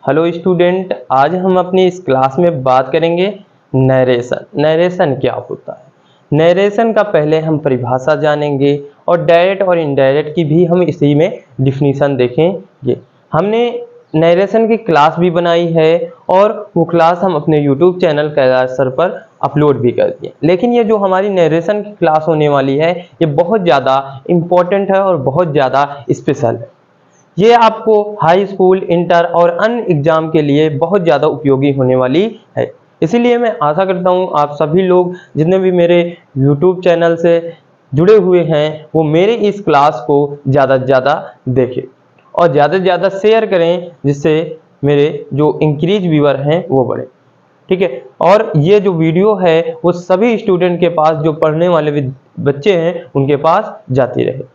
Hello student, आज हम अपनी इस क्लास में बात करेंगे नरेशन। नरेशन क्या होता है? नरेशन का पहले हम परिभाषा जानेंगे और डायरेक्ट और इनडायरेक्ट की भी हम इसी में डिफिनीशन देखेंगे। हमने नरेशन की क्लास भी बनाई है और वो क्लास हम अपने यूट्यूब चैनल कैलाश सर पर अपलोड भी कर दिए। लेकिन ये जो हमारी नरेशन की क्लास होने वाली है ये बहुत ज़्यादा इम्पोर्टेंट है और बहुत ज़्यादा स्पेशल है। ये आपको हाई स्कूल, इंटर और अन्य एग्जाम के लिए बहुत ज़्यादा उपयोगी होने वाली है। इसीलिए मैं आशा करता हूँ आप सभी लोग जितने भी मेरे यूट्यूब चैनल से जुड़े हुए हैं वो मेरे इस क्लास को ज़्यादा से ज़्यादा देखें और ज़्यादा से ज़्यादा शेयर करें, जिससे मेरे जो इंक्रीज व्यूअर हैं वो बढ़े। ठीक है, और ये जो वीडियो है वो सभी स्टूडेंट के पास, जो पढ़ने वाले बच्चे हैं उनके पास जाती रहे।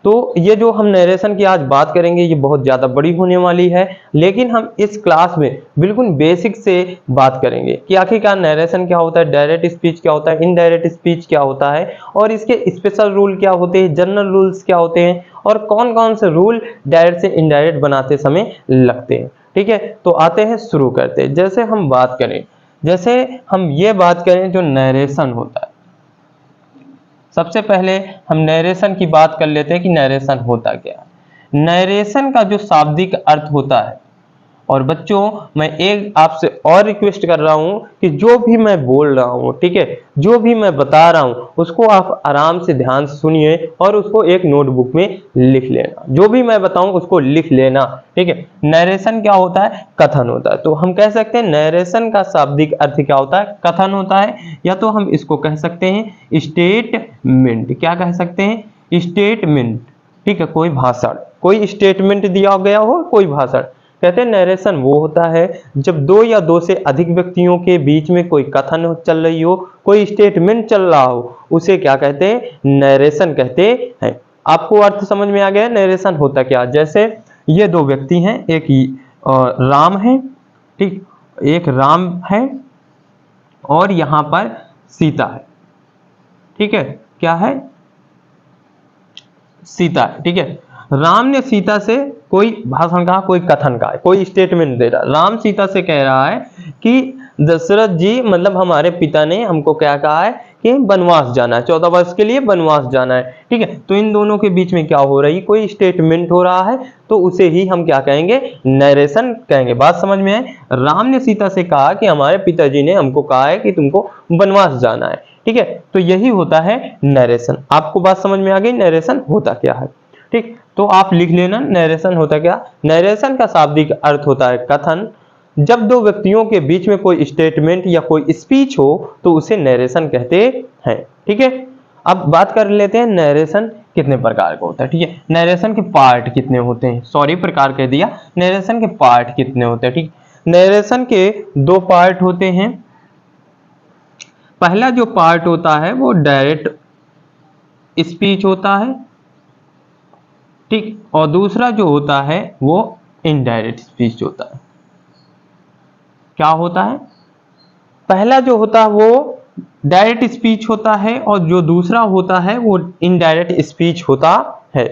तो ये जो हम नरेशन की आज बात करेंगे ये बहुत ज़्यादा बड़ी होने वाली है, लेकिन हम इस क्लास में बिल्कुल बेसिक से बात करेंगे कि आखिरकार नरेशन क्या होता है, डायरेक्ट स्पीच क्या होता है, इनडायरेक्ट स्पीच क्या होता है और इसके स्पेशल रूल क्या होते हैं, जनरल रूल्स क्या होते हैं और कौन कौन से रूल डायरेक्ट से इनडायरेक्ट बनाते समय लगते हैं। ठीक है, तो आते हैं, शुरू करते हैं। जैसे हम बात करें, जैसे हम ये बात करें जो नरेशन होता है, सबसे पहले हम नरेशन की बात कर लेते हैं कि नरेशन होता क्या है। नरेशन का जो शाब्दिक अर्थ होता है, और बच्चों मैं एक आपसे और रिक्वेस्ट कर रहा हूं कि जो भी मैं बोल रहा हूं, ठीक है, जो भी मैं बता रहा हूं उसको आप आराम से ध्यान से सुनिए और उसको एक नोटबुक में लिख लेना। जो भी मैं बताऊं उसको लिख लेना। ठीक है, नरेशन क्या होता है? कथन होता है। तो हम कह सकते हैं नरेशन का शाब्दिक अर्थ क्या होता है? कथन होता है, या तो हम इसको कह सकते हैं स्टेटमेंट। क्या कह सकते हैं? स्टेटमेंट। ठीक है, कोई भाषण, कोई स्टेटमेंट दिया गया हो, कोई भाषण। कहते हैं नरेशन वो होता है जब दो या दो से अधिक व्यक्तियों के बीच में कोई कथन चल रही हो, कोई स्टेटमेंट चल रहा हो, उसे क्या कहते हैं? नरेशन कहते हैं। आपको अर्थ समझ में आ गया नरेशन होता क्या? जैसे ये दो व्यक्ति हैं, एक राम है, ठीक, एक राम है और यहां पर सीता है। ठीक है, क्या है? सीता है। ठीक है, राम ने सीता से कोई भाषण कहा, कोई कथन कहा, कोई स्टेटमेंट दे रहा। राम सीता से कह रहा है कि दशरथ जी, मतलब हमारे पिता ने हमको क्या कहा है कि वनवास जाना है, 14 वर्ष के लिए वनवास जाना है। ठीक है, तो इन दोनों के बीच में क्या हो रही, कोई स्टेटमेंट हो रहा है, तो उसे ही हम क्या कहेंगे? नरेशन कहेंगे। बात समझ में है? राम ने सीता से कहा कि हमारे पिताजी ने हमको कहा है कि तुमको वनवास जाना है। ठीक है, तो यही होता है नरेशन। आपको बात समझ में आ गई नरेशन होता क्या है? ठीक, तो आप लिख लेना नरेशन होता क्या। नरेशन का शाब्दिक अर्थ होता है कथन। जब दो व्यक्तियों के बीच में कोई स्टेटमेंट या कोई स्पीच हो तो उसे नरेशन कहते हैं। ठीक है, अब बात कर लेते हैं नरेशन कितने प्रकार का होता है। ठीक है, नरेशन के पार्ट कितने होते हैं, सॉरी प्रकार कह दिया, नरेशन के पार्ट कितने होते हैं। ठीक, नरेशन के दो पार्ट होते हैं। पहला जो पार्ट होता है वो डायरेक्ट स्पीच होता है, ठीक, और दूसरा जो होता है वो इनडायरेक्ट स्पीच होता है। क्या होता है? पहला जो होता है वो डायरेक्ट स्पीच होता है और जो दूसरा होता है वो इनडायरेक्ट स्पीच होता है।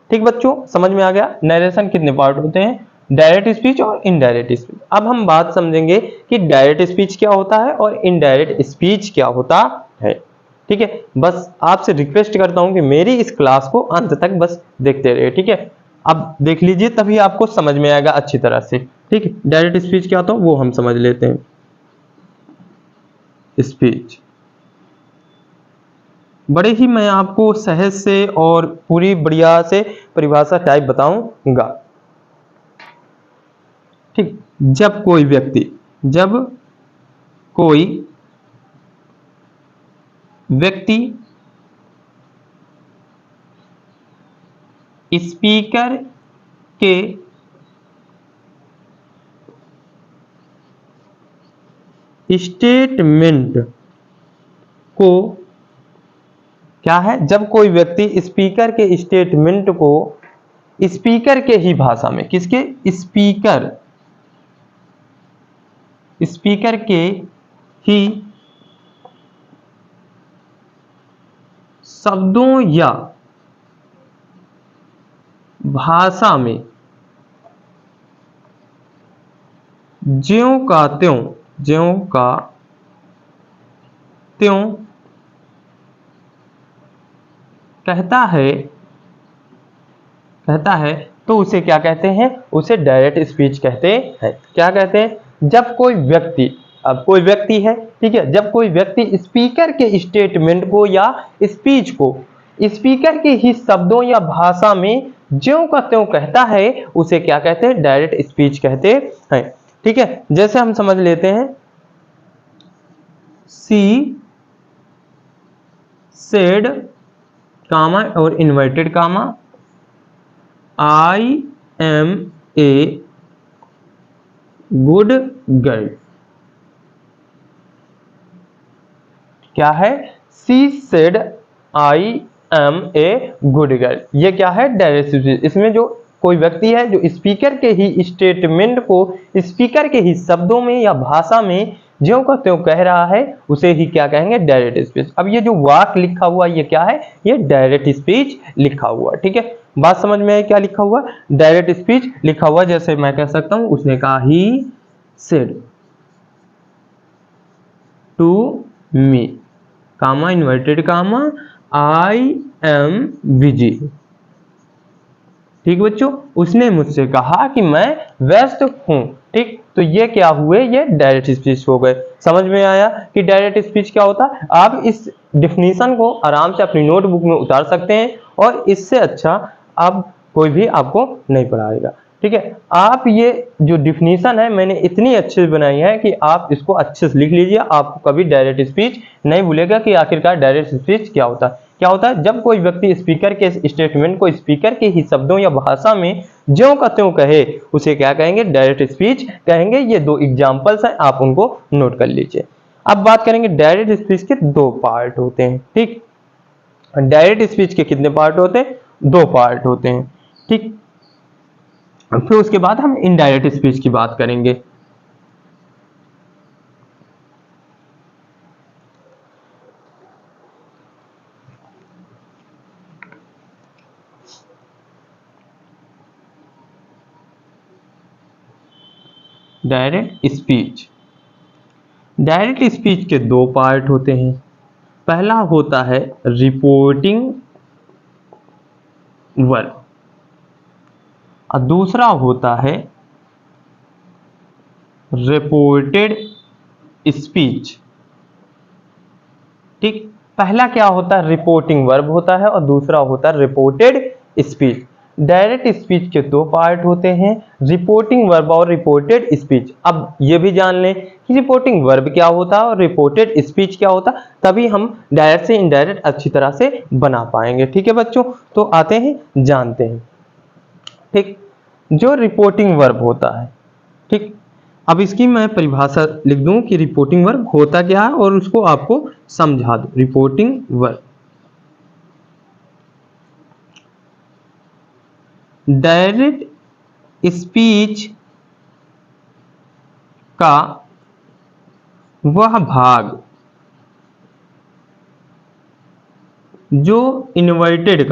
ठीक बच्चों, समझ में आ गया नरेशन कितने पार्ट होते हैं? डायरेक्ट स्पीच और इनडायरेक्ट स्पीच। अब हम बात समझेंगे कि डायरेक्ट स्पीच क्या होता है और इनडायरेक्ट स्पीच क्या होता है। ठीक है, बस आपसे रिक्वेस्ट करता हूं कि मेरी इस क्लास को अंत तक बस देखते रहिए। ठीक है, अब देख लीजिए तभी आपको समझ में आएगा अच्छी तरह से। ठीक है, डायरेक्ट स्पीच क्या होता है वो हम समझ लेते हैं। स्पीच बड़े ही मैं आपको सहज से और पूरी बढ़िया से परिभाषा टाइप बताऊंगा। ठीक, जब कोई व्यक्ति स्पीकर के स्टेटमेंट को, क्या है, जब कोई व्यक्ति स्पीकर के स्टेटमेंट को स्पीकर के ही भाषा में, किसके? स्पीकर के ही शब्दों या भाषा में ज्यों का त्यों, ज्यों का त्यों कहता है तो उसे क्या कहते हैं? उसे डायरेक्ट स्पीच कहते हैं। क्या कहते हैं? जब कोई व्यक्ति, अब कोई व्यक्ति है, ठीक है, जब कोई व्यक्ति स्पीकर के स्टेटमेंट को या स्पीच को स्पीकर के ही शब्दों या भाषा में ज्यों का त्यों कहता है, उसे क्या कहते हैं? डायरेक्ट स्पीच कहते हैं। ठीक है, जैसे हम समझ लेते हैं, सी सेड कामा और inverted comma I am a good girl. क्या है? She said I am a good girl. ये क्या है? Direct speech. इसमें जो कोई व्यक्ति है जो स्पीकर के ही स्टेटमेंट को स्पीकर के ही शब्दों में या भाषा में ज्यों का त्यों कह रहा है, उसे ही क्या कहेंगे? Direct speech. अब ये जो वाक्य लिखा हुआ ये क्या है? ये डायरेक्ट स्पीच लिखा हुआ। ठीक है, बात समझ में आई? क्या लिखा हुआ? डायरेक्ट स्पीच लिखा हुआ। जैसे मैं कह सकता हूं, उसने कहा he said to me comma inverted comma I am busy. ठीक बच्चों, उसने मुझसे कहा कि मैं व्यस्त हूं। ठीक, तो ये क्या हुए? ये डायरेक्ट स्पीच हो गए। समझ में आया कि डायरेक्ट स्पीच क्या होता है? आप इस डिफिनीशन को आराम से अपनी नोटबुक में उतार सकते हैं और इससे अच्छा अब कोई भी आपको नहीं पढ़ाएगा। ठीक है, आप ये जो डिफिनीशन है मैंने इतनी अच्छे से बनाई है कि आप इसको अच्छे से लिख लीजिए। आपको कभी डायरेक्ट स्पीच नहीं भूलेगा कि आखिरकार डायरेक्ट स्पीच क्या होता है। क्या होता है? जब कोई व्यक्ति स्पीकर के स्टेटमेंट को स्पीकर के ही शब्दों या भाषा में ज्यों का त्यों कहे, उसे क्या कहेंगे? डायरेक्ट स्पीच कहेंगे। ये दो एग्जांपल्स हैं, आप उनको नोट कर लीजिए। अब बात करेंगे, डायरेक्ट स्पीच के दो पार्ट होते हैं। ठीक, डायरेक्ट स्पीच के कितने पार्ट होते हैं? दो पार्ट होते हैं। ठीक, फिर उसके बाद हम इनडायरेक्ट स्पीच की बात करेंगे। डायरेक्ट स्पीच, डायरेक्ट स्पीच के दो पार्ट होते हैं। पहला होता है रिपोर्टिंग वर्ब और दूसरा होता है रिपोर्टेड स्पीच। ठीक, पहला क्या होता है? रिपोर्टिंग वर्ब होता है और दूसरा होता है रिपोर्टेड स्पीच। डायरेक्ट स्पीच के दो पार्ट होते हैं, रिपोर्टिंग वर्ब और रिपोर्टेड स्पीच। अब ये भी जान लें कि रिपोर्टिंग वर्ब क्या होता है और रिपोर्टेड स्पीच क्या होता है, तभी हम डायरेक्ट से इनडायरेक्ट अच्छी तरह से बना पाएंगे। ठीक है बच्चों, तो आते हैं जानते हैं। ठीक, जो रिपोर्टिंग वर्ब होता है, ठीक, अब इसकी मैं परिभाषा लिख दूं कि रिपोर्टिंग वर्ब होता क्या है और उसको आपको समझा दूं। रिपोर्टिंग वर्ब डायरेक्ट स्पीच का वह भाग जो इन्वर्टेड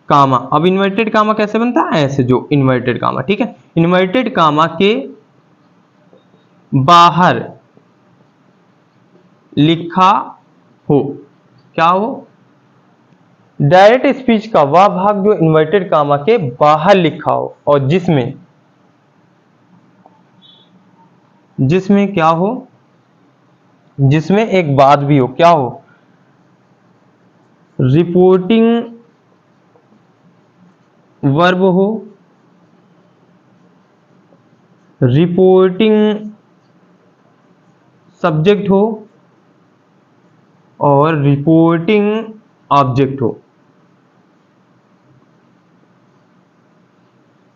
कामा, अब इन्वर्टेड कामा कैसे बनता है? ऐसे, जो इन्वर्टेड कामा, ठीक है, इन्वर्टेड कामा के बाहर लिखा हो। क्या हो? डायरेक्ट स्पीच का वह भाग जो इन्वर्टेड कामा के बाहर लिखा हो और जिसमें क्या हो? जिसमें एक बात भी हो। क्या हो? रिपोर्टिंग वर्ब हो, रिपोर्टिंग सब्जेक्ट हो और रिपोर्टिंग ऑब्जेक्ट हो।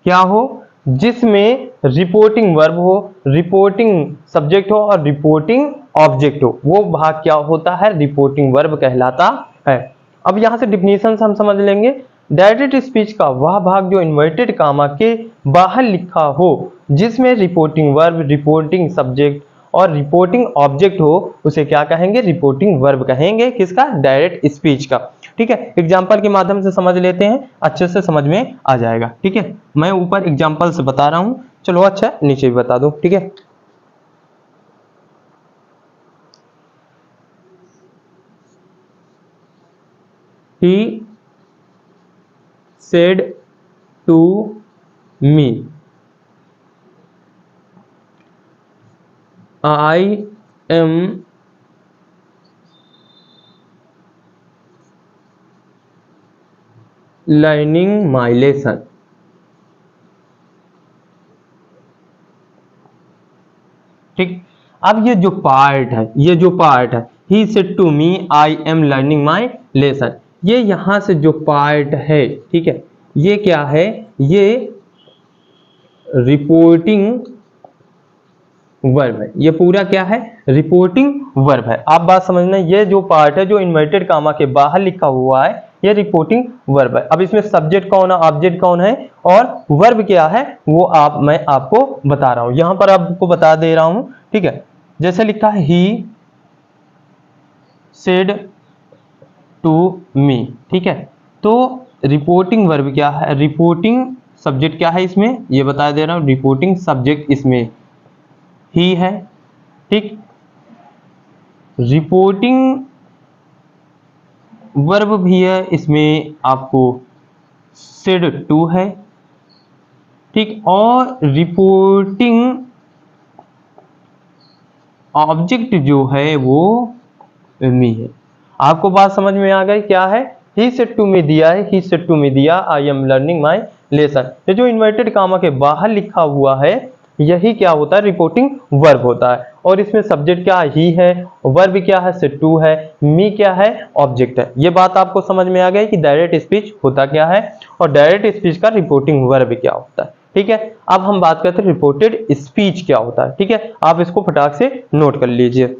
क्या हो? जिसमें रिपोर्टिंग वर्ब हो, रिपोर्टिंग सब्जेक्ट हो और रिपोर्टिंग ऑब्जेक्ट हो, वो भाग क्या होता है? रिपोर्टिंग वर्ब कहलाता है। अब यहां से डिफिनीशन हम समझ लेंगे। डायरेक्ट स्पीच का वह भाग जो इन्वर्टेड कामा के बाहर लिखा हो, जिसमें रिपोर्टिंग वर्ब, रिपोर्टिंग सब्जेक्ट और रिपोर्टिंग ऑब्जेक्ट हो उसे क्या कहेंगे, रिपोर्टिंग वर्ब कहेंगे। किसका, डायरेक्ट स्पीच का। ठीक है, एग्जाम्पल के माध्यम से समझ लेते हैं, अच्छे से समझ में आ जाएगा। ठीक है, मैं ऊपर एग्जाम्पल से बता रहा हूं, चलो अच्छा नीचे भी बता दूं। ठीक है, he said to me, I am learning my lesson। ठीक, अब ये जो पार्ट है, he said to me I am learning my lesson, ये यहां से जो पार्ट है, ठीक है, ये क्या है, ये रिपोर्टिंग वर्ब है। ये पूरा क्या है, रिपोर्टिंग वर्ब है। आप बात समझना, ये जो पार्ट है जो इन्वर्टेड कामा के बाहर लिखा हुआ है, ये रिपोर्टिंग वर्ब है। अब इसमें सब्जेक्ट कौन है, ऑब्जेक्ट कौन है और वर्ब क्या है, वो मैं आपको बता रहा हूं, यहां पर आपको बता दे रहा हूं। ठीक है, जैसे लिखा है ही सेड टू मी। ठीक है, तो रिपोर्टिंग वर्ब क्या है, रिपोर्टिंग सब्जेक्ट क्या है इसमें, ये बता दे रहा हूं, रिपोर्टिंग सब्जेक्ट इसमें ही है। ठीक, रिपोर्टिंग वर्ब भी है इसमें, आपको सेड टू है। ठीक, और रिपोर्टिंग ऑब्जेक्ट जो है वो मी है। आपको बात समझ में आ गई, क्या है, ही सेड टू मी दिया है, ही सेड टू मी दिया, आई एम लर्निंग माई लेसन, ये जो इन्वर्टेड कामा के बाहर लिखा हुआ है, यही क्या होता है, रिपोर्टिंग वर्ब होता है। और इसमें सब्जेक्ट क्या ही है, वर्ब क्या है, सेड टू है, मी क्या है, ऑब्जेक्ट है। ये बात आपको समझ में आ गई कि डायरेक्ट स्पीच होता क्या है और डायरेक्ट स्पीच का रिपोर्टिंग वर्ब क्या होता है। ठीक है, अब हम बात करते हैं रिपोर्टेड स्पीच क्या होता है। ठीक है, आप इसको फटाक से नोट कर लीजिए।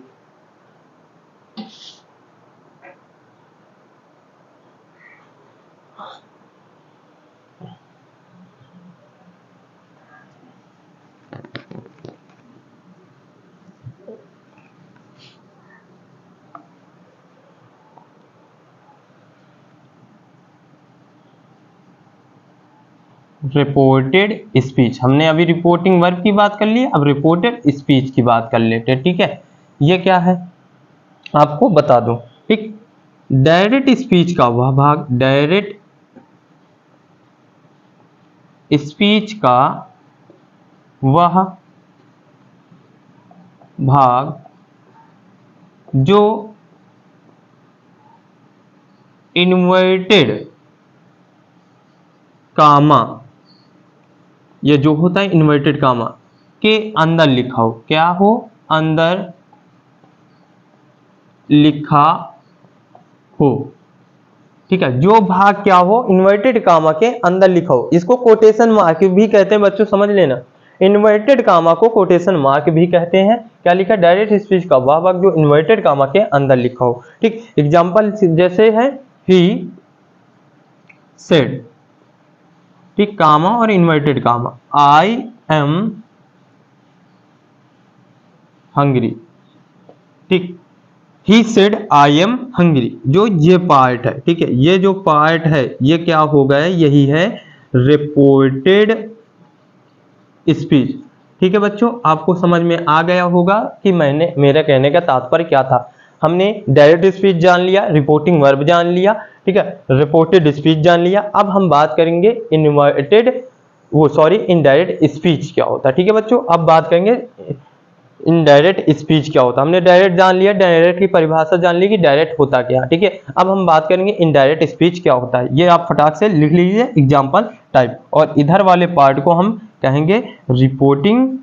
रिपोर्टेड स्पीच, हमने अभी रिपोर्टिंग वर्ब की बात कर ली, अब रिपोर्टेड स्पीच की बात कर लेते हैं। ठीक है, ये क्या है आपको बता दूं। ठीक, डायरेक्ट स्पीच का वह भाग, डायरेक्ट स्पीच का वह भाग जो इन्वर्टेड कामा, ये जो होता है इन्वर्टेड कामा के अंदर लिखा हो, क्या हो, अंदर लिखा हो। ठीक है, जो भाग क्या हो, इन्वर्टेड कामा के अंदर लिखा हो, इसको कोटेशन मार्क भी कहते हैं बच्चों, समझ लेना। इन्वर्टेड कामा को कोटेशन मार्क भी कहते हैं। क्या लिखा, डायरेक्ट स्पीच का वह भाग जो इन्वर्टेड कामा के अंदर लिखा हो। ठीक, एग्जांपल जैसे है ही सेड, ठीक, कामा और inverted comma, I am hungry. ठीक, he said I am hungry, जो ये पार्ट है, ठीक है, ये जो पार्ट है ये क्या हो गया, यही है रिपोर्टेड स्पीच। ठीक है बच्चों, आपको समझ में आ गया होगा कि मैंने, मेरा कहने का तात्पर्य क्या था। हमने डायरेक्ट स्पीच जान लिया, रिपोर्टिंग वर्ब जान लिया, ठीक है, रिपोर्टेड स्पीच जान लिया। अब हम बात करेंगे इनवर्टेड, वो सॉरी इनडायरेक्ट स्पीच क्या होता है। ठीक है बच्चों, अब बात करेंगे इनडायरेक्ट स्पीच क्या होता है। हमने डायरेक्ट जान लिया, डायरेक्ट की परिभाषा जान ली कि डायरेक्ट होता क्या है। ठीक है, अब हम बात करेंगे इनडायरेक्ट स्पीच क्या होता है। ये आप फटाक से लिख लीजिए एग्जांपल टाइप, और इधर वाले पार्ट को हम कहेंगे रिपोर्टिंग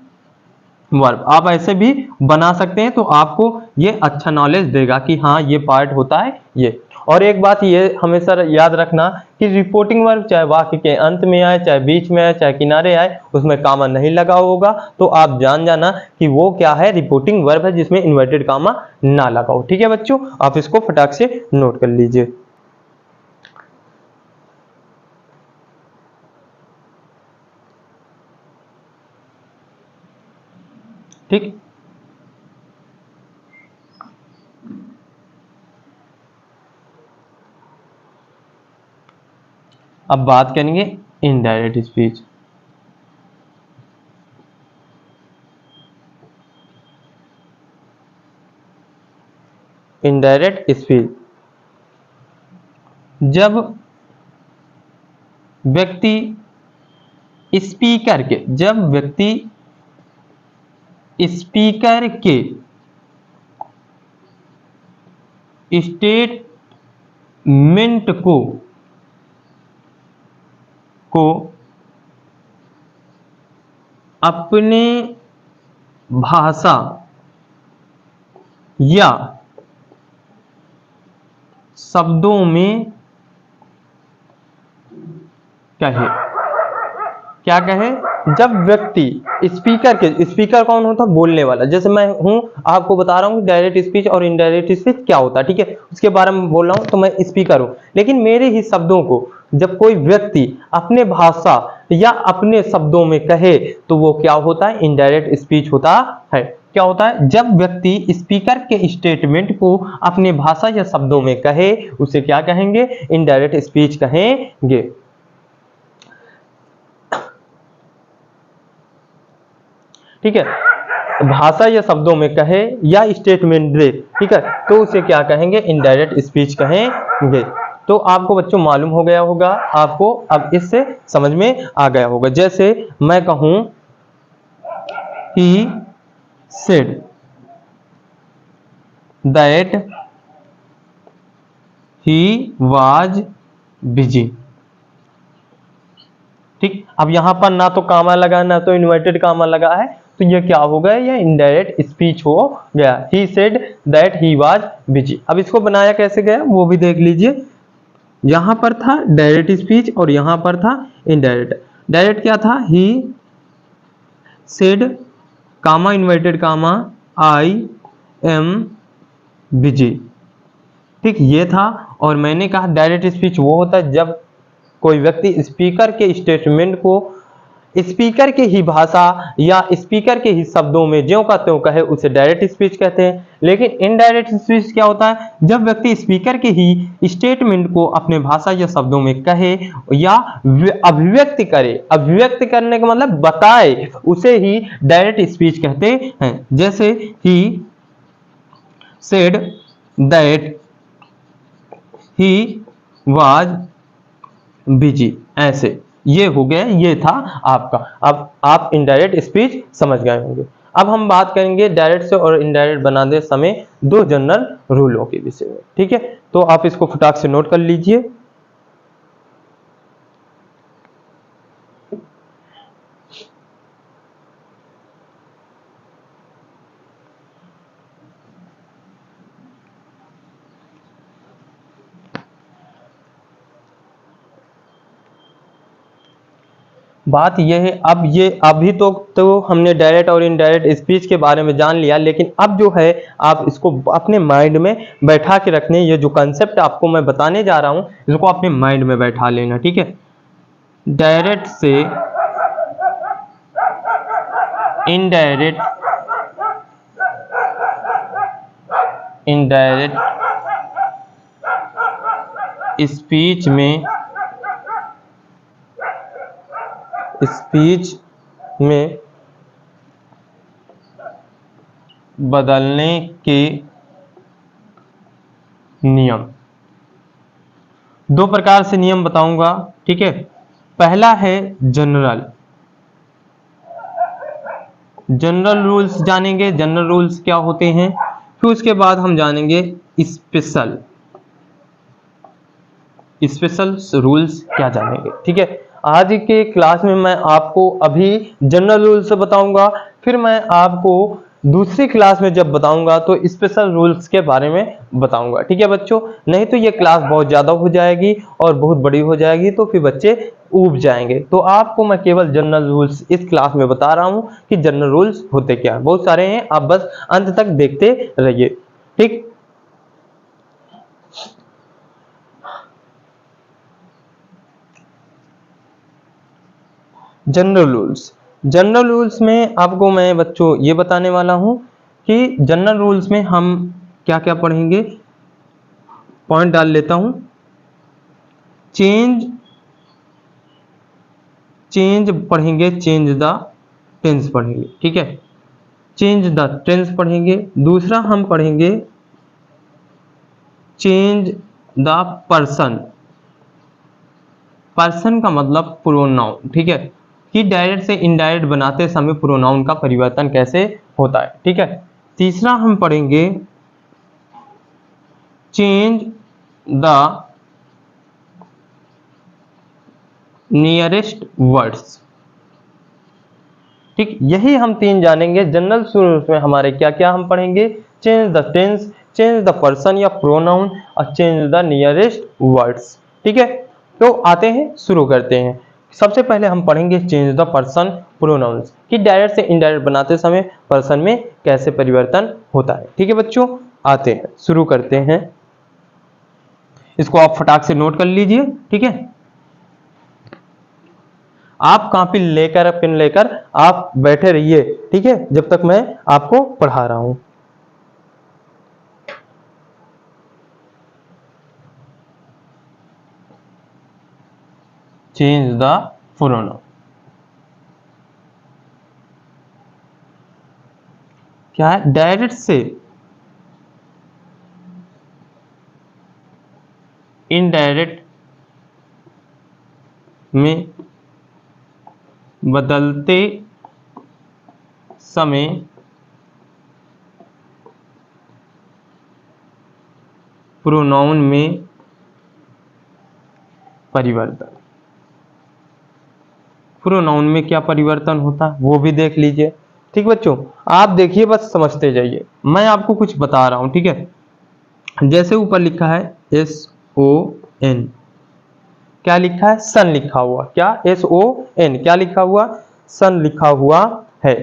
वर्ब। आप ऐसे भी बना सकते हैं, तो आपको ये अच्छा नॉलेज देगा कि हाँ ये पार्ट होता है ये। और एक बात ये हमेशा याद रखना कि रिपोर्टिंग वर्ब चाहे वाक्य के अंत में आए, चाहे बीच में आए, चाहे किनारे आए, उसमें कामा नहीं लगा होगा, तो आप जान जाना कि वो क्या है, रिपोर्टिंग वर्ब है जिसमें इन्वर्टेड कामा ना लगा हो। ठीक है बच्चों, आप इसको फटाक से नोट कर लीजिए। ठीक, अब बात करेंगे इनडायरेक्ट स्पीच। इनडायरेक्ट स्पीच जब व्यक्ति स्पीकर के स्टेटमेंट को अपने भाषा या शब्दों में कहे। क्या कहे? जब व्यक्ति स्पीकर कौन होता है? बोलने वाला। जैसे मैं हूं, आपको बता रहा हूं डायरेक्ट स्पीच और इनडायरेक्ट स्पीच क्या होता है, ठीक है, उसके बारे में बोल रहा हूं, तो मैं स्पीकर हूं, लेकिन मेरे ही शब्दों को जब कोई व्यक्ति अपने भाषा या अपने शब्दों में कहे तो वो क्या होता है? इनडायरेक्ट स्पीच होता है। क्या होता है? जब व्यक्ति स्पीकर के स्टेटमेंट को अपने भाषा या शब्दों में कहे उसे क्या कहेंगे? इनडायरेक्ट स्पीच कहेंगे। ठीक है, भाषा या शब्दों में कहे या स्टेटमेंट दे, ठीक है, तो उसे क्या कहेंगे? इनडायरेक्ट स्पीच कहेंगे। तो आपको बच्चों मालूम हो गया होगा, आपको अब इससे समझ में आ गया होगा। जैसे मैं कहूं he said that he was busy। ठीक, अब यहां पर ना तो कामा लगा ना तो इन्वर्टेड कामा लगा है, तो ये क्या हो गया? ये इनडायरेक्ट स्पीच हो गया। he said that he was busy। अब इसको बनाया कैसे गया वो भी देख लीजिए। यहां पर था डायरेक्ट स्पीच और यहां पर था इनडायरेक्ट। डायरेक्ट क्या था? he said comma inverted comma I am busy। ठीक, ये था। और मैंने कहा डायरेक्ट स्पीच वो होता है जब कोई व्यक्ति स्पीकर के स्टेटमेंट को स्पीकर की ही भाषा या स्पीकर के ही शब्दों में ज्यों का त्यों कहे उसे डायरेक्ट स्पीच कहते हैं। लेकिन इनडायरेक्ट स्पीच क्या होता है? जब व्यक्ति स्पीकर के ही स्टेटमेंट को अपने भाषा या शब्दों में कहे या अभिव्यक्त करे, अभिव्यक्त करने का मतलब बताए, उसे ही डायरेक्ट स्पीच कहते हैं। जैसे he said that he was busy, ऐसे ये हो गया, ये था आपका। अब आप इनडायरेक्ट स्पीच समझ गए होंगे। अब हम बात करेंगे डायरेक्ट से और इनडायरेक्ट बनाते समय दो जनरल रूलों के विषय में, ठीक है, तो आप इसको फटाक से नोट कर लीजिए। बात यह है, अब ये अभी तो हमने डायरेक्ट और इनडायरेक्ट स्पीच के बारे में जान लिया, लेकिन अब जो है आप इसको अपने माइंड में बैठा के रखने, ये जो कंसेप्ट आपको मैं बताने जा रहा हूं इसको अपने माइंड में बैठा लेना, ठीक है। डायरेक्ट से इनडायरेक्ट स्पीच में बदलने के नियम, दो प्रकार से नियम बताऊंगा, ठीक है। पहला है जनरल रूल्स जानेंगे, जनरल रूल्स क्या होते हैं। फिर उसके बाद हम जानेंगे स्पेशल रूल्स क्या जानेंगे, ठीक है। आज के क्लास में मैं आपको अभी जनरल रूल्स बताऊंगा, फिर मैं आपको दूसरी क्लास में जब बताऊंगा तो स्पेशल रूल्स के बारे में बताऊंगा, ठीक है बच्चों। नहीं तो ये क्लास बहुत ज़्यादा हो जाएगी और बहुत बड़ी हो जाएगी, तो फिर बच्चे ऊब जाएंगे। तो आपको मैं केवल जनरल रूल्स इस क्लास में बता रहा हूं कि जनरल रूल्स होते क्या हैं। बहुत सारे हैं, आप बस अंत तक देखते रहिए, ठीक। जनरल रूल्स में आपको मैं बच्चों ये बताने वाला हूं कि जनरल रूल्स में हम क्या क्या पढ़ेंगे। पॉइंट डाल लेता हूं। चेंज चेंज पढ़ेंगे, चेंज द टेंस पढ़ेंगे, ठीक है, चेंज द टेंस पढ़ेंगे। दूसरा हम पढ़ेंगे चेंज द पर्सन। पर्सन का मतलब प्रोनाउन, ठीक है, कि डायरेक्ट से इनडायरेक्ट बनाते समय प्रोनाउन का परिवर्तन कैसे होता है, ठीक है। तीसरा हम पढ़ेंगे चेंज द नियरेस्ट वर्ड्स, ठीक, यही हम तीन जानेंगे। जनरल रूल्स में हमारे क्या क्या हम पढ़ेंगे, change the tense, change the person या प्रोनाउन और चेंज द नियरेस्ट वर्ड्स, ठीक है। तो आते हैं, शुरू करते हैं। सबसे पहले हम पढ़ेंगे चेंज द पर्सन प्रोनाउंस, कि डायरेक्ट से इनडायरेक्ट बनाते समय पर्सन में कैसे परिवर्तन होता है, ठीक है बच्चों। आते हैं, शुरू करते हैं। इसको आप फटाक से नोट कर लीजिए, ठीक है। आप कॉपी लेकर, पेन लेकर आप बैठे रहिए, ठीक है, जब तक मैं आपको पढ़ा रहा हूं। चेंज द प्रोनाउन क्या है, डायरेक्ट से इनडायरेक्ट में बदलते समय प्रोनाउन में परिवर्तन। प्रोनाउन में क्या परिवर्तन होता है वो भी देख लीजिए, ठीक बच्चों। आप देखिए, बस समझते जाइए, मैं आपको कुछ बता रहा हूं, ठीक है। जैसे ऊपर लिखा है SON, क्या लिखा है, सन लिखा हुआ, क्या SON, क्या लिखा हुआ, सन लिखा हुआ है।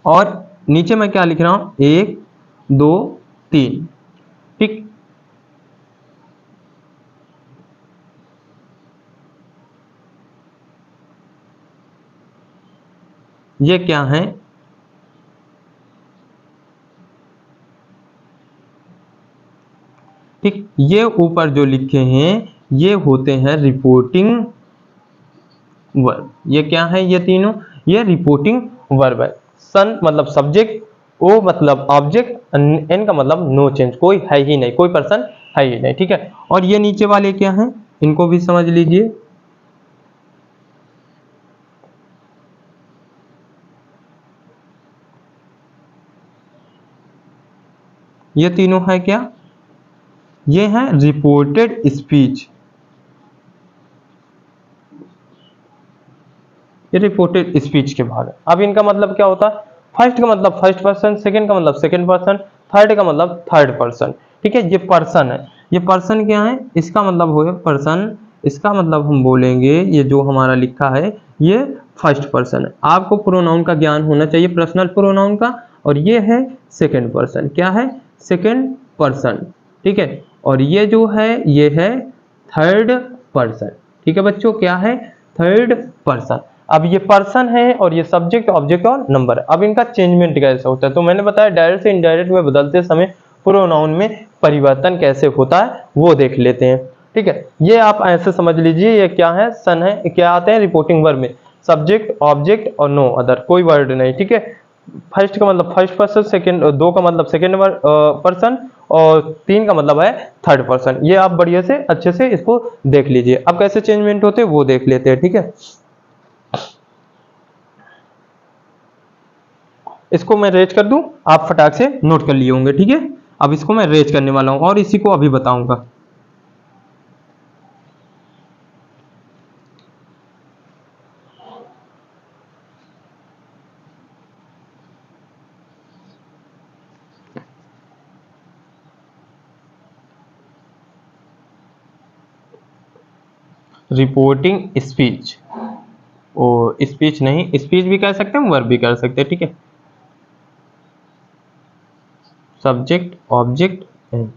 और नीचे मैं क्या लिख रहा हूं, 1 2 3, ठीक। ये क्या है, ठीक, ये ऊपर जो लिखे हैं ये होते हैं रिपोर्टिंग वर्ब। ये क्या है, ये तीनों, ये रिपोर्टिंग वर्ब है। सन मतलब सब्जेक्ट, ओ मतलब ऑब्जेक्ट, एन का मतलब नो चेंज, कोई है ही नहीं, कोई पर्सन है ही नहीं, ठीक है। और ये नीचे वाले क्या हैं, इनको भी समझ लीजिए। ये तीनों है क्या, ये है रिपोर्टेड स्पीच, ये रिपोर्टेड स्पीच के भाग है। अब इनका मतलब क्या होता है, फर्स्ट का मतलब फर्स्ट पर्सन, सेकंड का मतलब सेकंड पर्सन, थर्ड का मतलब थर्ड पर्सन, ठीक है। ये पर्सन है, ये पर्सन क्या है, इसका मतलब हो गया पर्सन, इसका मतलब हम बोलेंगे ये जो हमारा लिखा है ये फर्स्ट पर्सन है। आपको प्रोनाउन का ज्ञान होना चाहिए, पर्सनल प्रोनाउन का। और ये है सेकंड पर्सन, क्या है, सेकंड पर्सन, ठीक है। और ये जो है ये है थर्ड पर्सन, ठीक है बच्चों, क्या है, थर्ड पर्सन। अब ये पर्सन है और ये सब्जेक्ट, ऑब्जेक्ट और नंबर। अब इनका चेंजमेंट कैसे होता है, तो मैंने बताया डायरेक्ट से इनडायरेक्ट में बदलते समय प्रोनाउन में परिवर्तन कैसे होता है वो देख लेते हैं, ठीक है। ये आप ऐसे समझ लीजिए, ये क्या है, सन है, क्या आते हैं रिपोर्टिंग वर्ब में, सब्जेक्ट, ऑब्जेक्ट और नो अदर, कोई वर्ड नहीं, ठीक है। फर्स्ट का मतलब फर्स्ट पर्सन, सेकंड, दो का मतलब सेकंड पर्सन और तीन का मतलब है थर्ड पर्सन। ये आप बढ़िया से अच्छे से इसको देख लीजिए। अब कैसे चेंजमेंट होते हैं वो देख लेते हैं, ठीक है। इसको मैं रेज कर दूं, आप फटाक से नोट कर लिए होंगे, ठीक है। अब इसको मैं रेज करने वाला हूं और इसी को अभी बताऊंगा। रिपोर्टिंग स्पीच, ओ स्पीच नहीं, स्पीच भी कह सकते हैं, वर्ब भी कर सकते हैं, ठीक है। सब्जेक्ट, ऑब्जेक्ट एंड,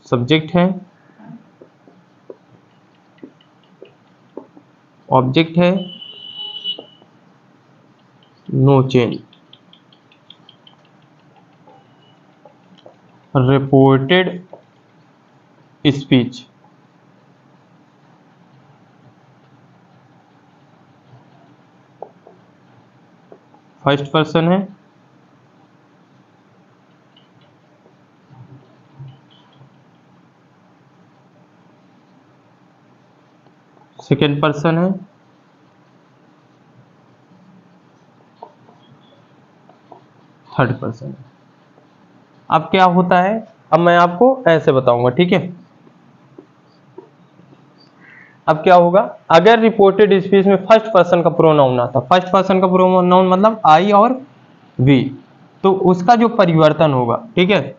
सब्जेक्ट है, ऑब्जेक्ट है, no change, reported speech, first person है, सेकेंड पर्सन है, थर्ड पर्सन है। अब क्या होता है, अब मैं आपको ऐसे बताऊंगा, ठीक है। अब क्या होगा, अगर रिपोर्टेड स्पीच में फर्स्ट पर्सन का प्रोनाउन आता, फर्स्ट पर्सन का प्रोनाउन मतलब आई और वी, तो उसका जो परिवर्तन होगा, ठीक है,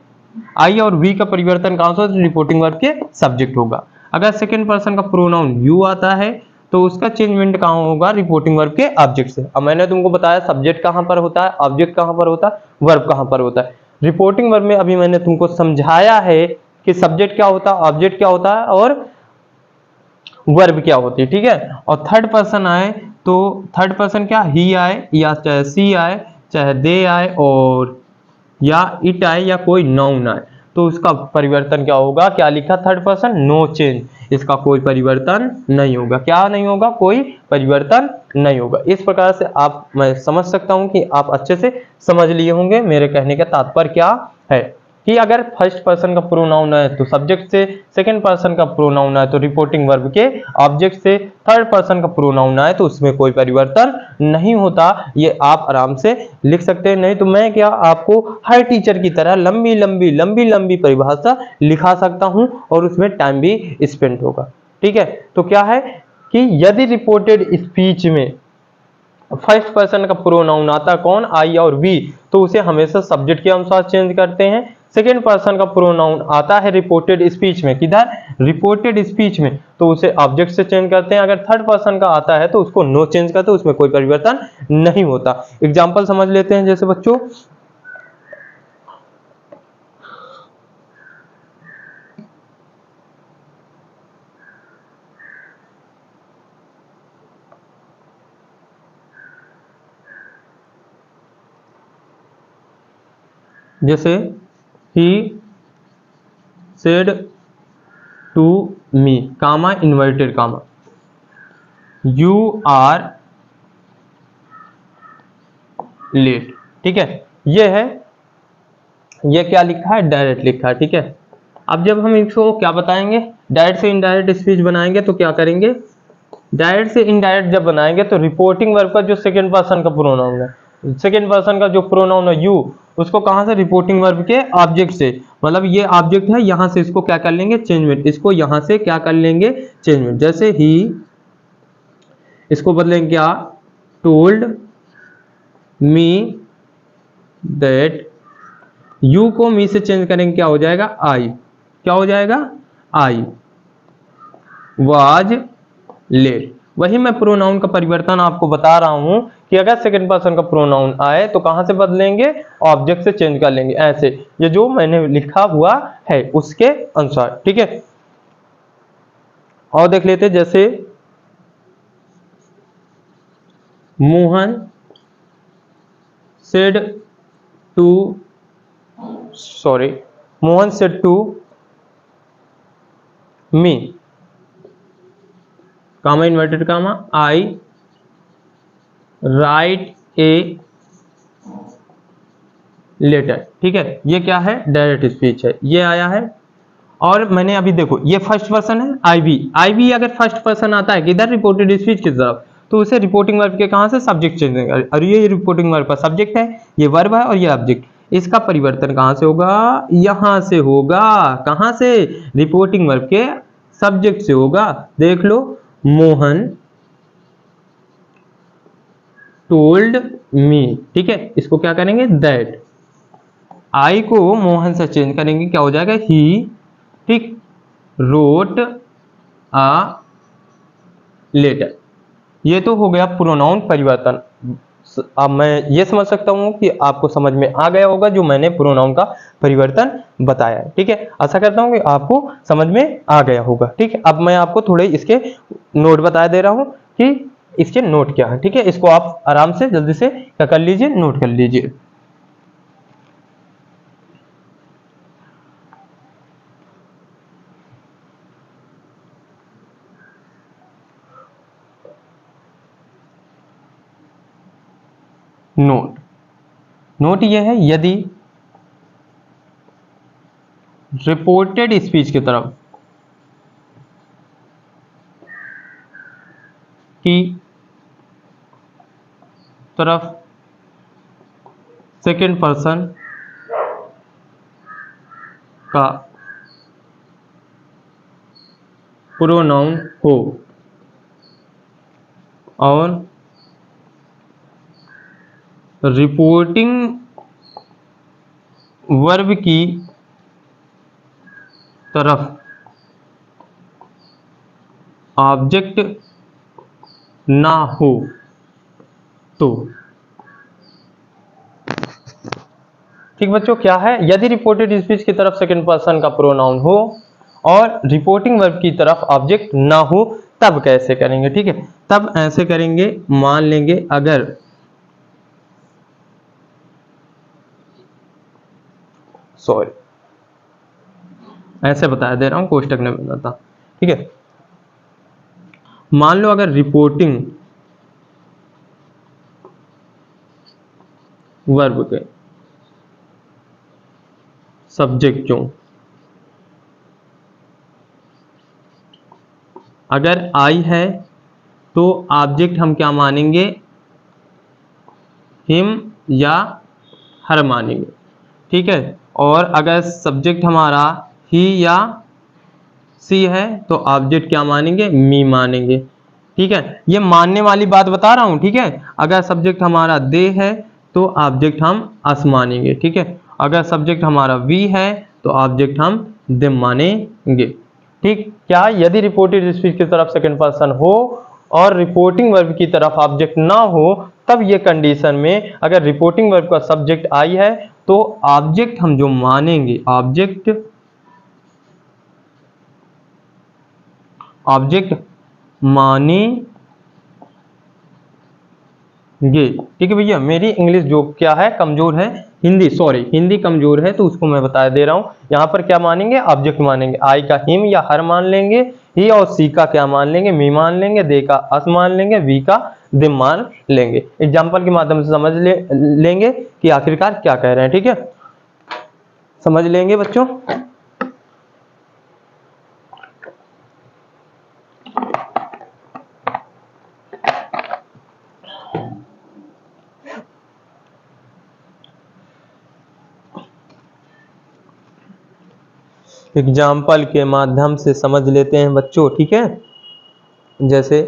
आई और वी का परिवर्तन कहां से, रिपोर्टिंग वर्ब के सब्जेक्ट होगा। अगर सेकंड पर्सन का प्रोनाउन यू आता है तो उसका चेंजमेंट कहां होगा, रिपोर्टिंग वर्ब के ऑब्जेक्ट से। अब मैंने तुमको बताया सब्जेक्ट कहां पर होता है, ऑब्जेक्ट कहां पर होता है, वर्ब कहां पर होता है। रिपोर्टिंग वर्ब में अभी मैंने तुमको समझाया है कि सब्जेक्ट क्या होता है, ऑब्जेक्ट क्या होता है और वर्ब क्या होती है, ठीक है। और थर्ड पर्सन आए तो थर्ड पर्सन क्या, ही आए या चाहे सी आए, चाहे दे आए और या इट आए या कोई नाउन आए, तो उसका परिवर्तन क्या होगा, क्या लिखा थर्ड पर्सन, नो चेंज, इसका कोई परिवर्तन नहीं होगा। क्या नहीं होगा, कोई परिवर्तन नहीं होगा। इस प्रकार से आप, मैं समझ सकता हूं कि आप अच्छे से समझ लिए होंगे मेरे कहने का तात्पर्य क्या है, कि अगर फर्स्ट पर्सन का प्रोनाउन है तो सब्जेक्ट से, सेकंड पर्सन का प्रोनाउन है तो रिपोर्टिंग वर्ब के ऑब्जेक्ट से, थर्ड पर्सन का प्रोनाउन है तो उसमें कोई परिवर्तन नहीं होता। ये आप आराम से लिख सकते हैं। नहीं तो मैं क्या आपको हर टीचर की तरह लंबी लंबी लंबी लंबी परिभाषा लिखा सकता हूं और उसमें टाइम भी स्पेंड होगा, ठीक है। तो क्या है कि यदि रिपोर्टेड स्पीच में फर्स्ट पर्सन का प्रोनाउन आता कौन, आई और वी, तो उसे हमेशा सब्जेक्ट के अनुसार चेंज करते हैं। सेकेंड पर्सन का प्रोनाउन आता है रिपोर्टेड स्पीच में, किधर, रिपोर्टेड स्पीच में, तो उसे ऑब्जेक्ट से चेंज करते हैं। अगर थर्ड पर्सन का आता है तो उसको नो चेंज करते हैं, उसमें कोई परिवर्तन नहीं होता। एग्जाम्पल समझ लेते हैं, जैसे बच्चों जैसे he said to me, comma inverted comma, you are late, ठीक है। ये है, ये क्या लिखा है, डायरेक्ट लिखा है, ठीक है। अब जब हम इसको क्या बताएंगे, डायरेक्ट से इनडायरेक्ट स्पीच बनाएंगे तो क्या करेंगे, डायरेक्ट से इनडायरेक्ट जब बनाएंगे तो रिपोर्टिंग वर्ब का जो सेकंड पर्सन का प्रोनाउन है, सेकंड पर्सन का जो प्रोनाउन है यू, उसको कहां से, रिपोर्टिंग वर्ब के ऑब्जेक्ट से, मतलब ये ऑब्जेक्ट है, यहां से इसको क्या कर लेंगे, चेंजमेंट, इसको यहां से क्या कर लेंगे, चेंजमेंट। जैसे ही, इसको बदलेंगे क्या, टोल्ड मी दैट, यू को मी से चेंज करेंगे, क्या हो जाएगा, आई, क्या हो जाएगा, आई वाज लेट। वही मैं प्रोनाउन का परिवर्तन आपको बता रहा हूं कि अगर सेकंड पर्सन का प्रोनाउन आए तो कहां से बदलेंगे, ऑब्जेक्ट से चेंज कर लेंगे, ऐसे ये जो मैंने लिखा हुआ है उसके अनुसार, ठीक है। और देख लेते, जैसे Mohan said to, sorry, Mohan said to me, comma inverted comma, I write a letter, ठीक है। ये क्या है, डायरेक्ट स्पीच है, ये आया है। और मैंने अभी देखो, ये फर्स्ट पर्सन है, आईवी, आईवी अगर फर्स्ट पर्सन आता है किधर, रिपोर्टेड स्पीच की तरफ, तो उसे रिपोर्टिंग वर्ब के कहां से, सब्जेक्ट चेंज करेंगे। और ये रिपोर्टिंग वर्ब का सब्जेक्ट है, ये वर्ब है और ये ऑब्जेक्ट, इसका परिवर्तन कहां से होगा, यहां से होगा, कहां से, रिपोर्टिंग वर्ब के सब्जेक्ट से होगा। देख लो, मोहन टोल्ड मी, ठीक है, इसको क्या करेंगे, दैट, आई को मोहन से चेंज करेंगे, क्या हो जाएगा, ही, ठीक, रोट आ लेटर। ये तो हो गया प्रोनाउन परिवर्तन। अब मैं ये समझ सकता हूं कि आपको समझ में आ गया होगा जो मैंने प्रोनाउन का परिवर्तन बताया है, ठीक है। आशा करता हूं कि आपको समझ में आ गया होगा, ठीक है। अब मैं आपको थोड़े इसके नोट बता दे रहा हूं कि इसके नोट क्या है, ठीक है। इसको आप आराम से जल्दी से क्या कर लीजिए, नोट कर लीजिए। नोट। नोट ये है यदि रिपोर्टेड स्पीच की तरफ सेकंड पर्सन का प्रोनाउन हो और रिपोर्टिंग वर्ब की तरफ ऑब्जेक्ट ना हो तो। ठीक बच्चों, क्या है? यदि रिपोर्टेड स्पीच की तरफ सेकंड पर्सन का प्रोनाउन हो और रिपोर्टिंग वर्ब की तरफ ऑब्जेक्ट ना हो तब कैसे करेंगे? ठीक है, तब ऐसे करेंगे, मान लेंगे अगर ऐसे बताया दे रहा हूं, कोष्टक ने बना था। ठीक है, मान लो अगर रिपोर्टिंग वर्ब के सब्जेक्ट जो अगर आई है तो ऑब्जेक्ट हम क्या मानेंगे? हिम या हर मानेंगे। ठीक है, और अगर सब्जेक्ट हमारा ही या सी है तो ऑब्जेक्ट क्या मानेंगे? मी मानेंगे। ठीक है, ये मानने वाली बात बता रहा हूं। ठीक है, अगर सब्जेक्ट हमारा दे है तो ऑब्जेक्ट हम अस मानेंगे। ठीक है, अगर सब्जेक्ट हमारा वी है तो ऑब्जेक्ट हम देम मानेंगे। ठीक, क्या? यदि रिपोर्टेड स्पीच की तरफ सेकंड पर्सन हो और रिपोर्टिंग वर्ब की तरफ ऑब्जेक्ट ना हो तब ये कंडीशन में अगर रिपोर्टिंग वर्ब का सब्जेक्ट आई है तो ऑब्जेक्ट हम जो मानेंगे, ऑब्जेक्ट मानेंगे। ठीक है भैया, मेरी इंग्लिश जो क्या है कमजोर है, हिंदी कमजोर है तो उसको मैं बता दे रहा हूं। यहां पर क्या मानेंगे? ऑब्जेक्ट मानेंगे। आई का हिम या हर मान लेंगे, ही और सी का क्या मान लेंगे? मी मान लेंगे, दे का अस मान लेंगे, वी का दिम मान लेंगे। एग्जाम्पल के माध्यम से समझ लेंगे कि आखिरकार क्या कह रहे हैं। ठीक है, समझ लेंगे बच्चों। एग्जाम्पल के माध्यम से समझ लेते हैं बच्चों। ठीक है, जैसे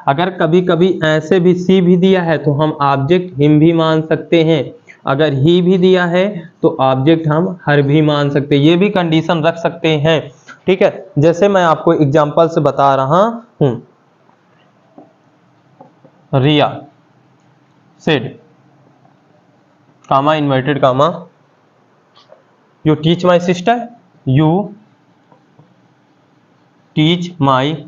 अगर कभी कभी ऐसे भी सी भी दिया है तो हम ऑब्जेक्ट हिम भी मान सकते हैं, अगर ही भी दिया है तो ऑब्जेक्ट हम हर भी मान सकते हैं, ये भी कंडीशन रख सकते हैं। ठीक है, जैसे मैं आपको एग्जाम्पल से बता रहा हूं। Riya said comma inverted comma you teach my sister, you teach my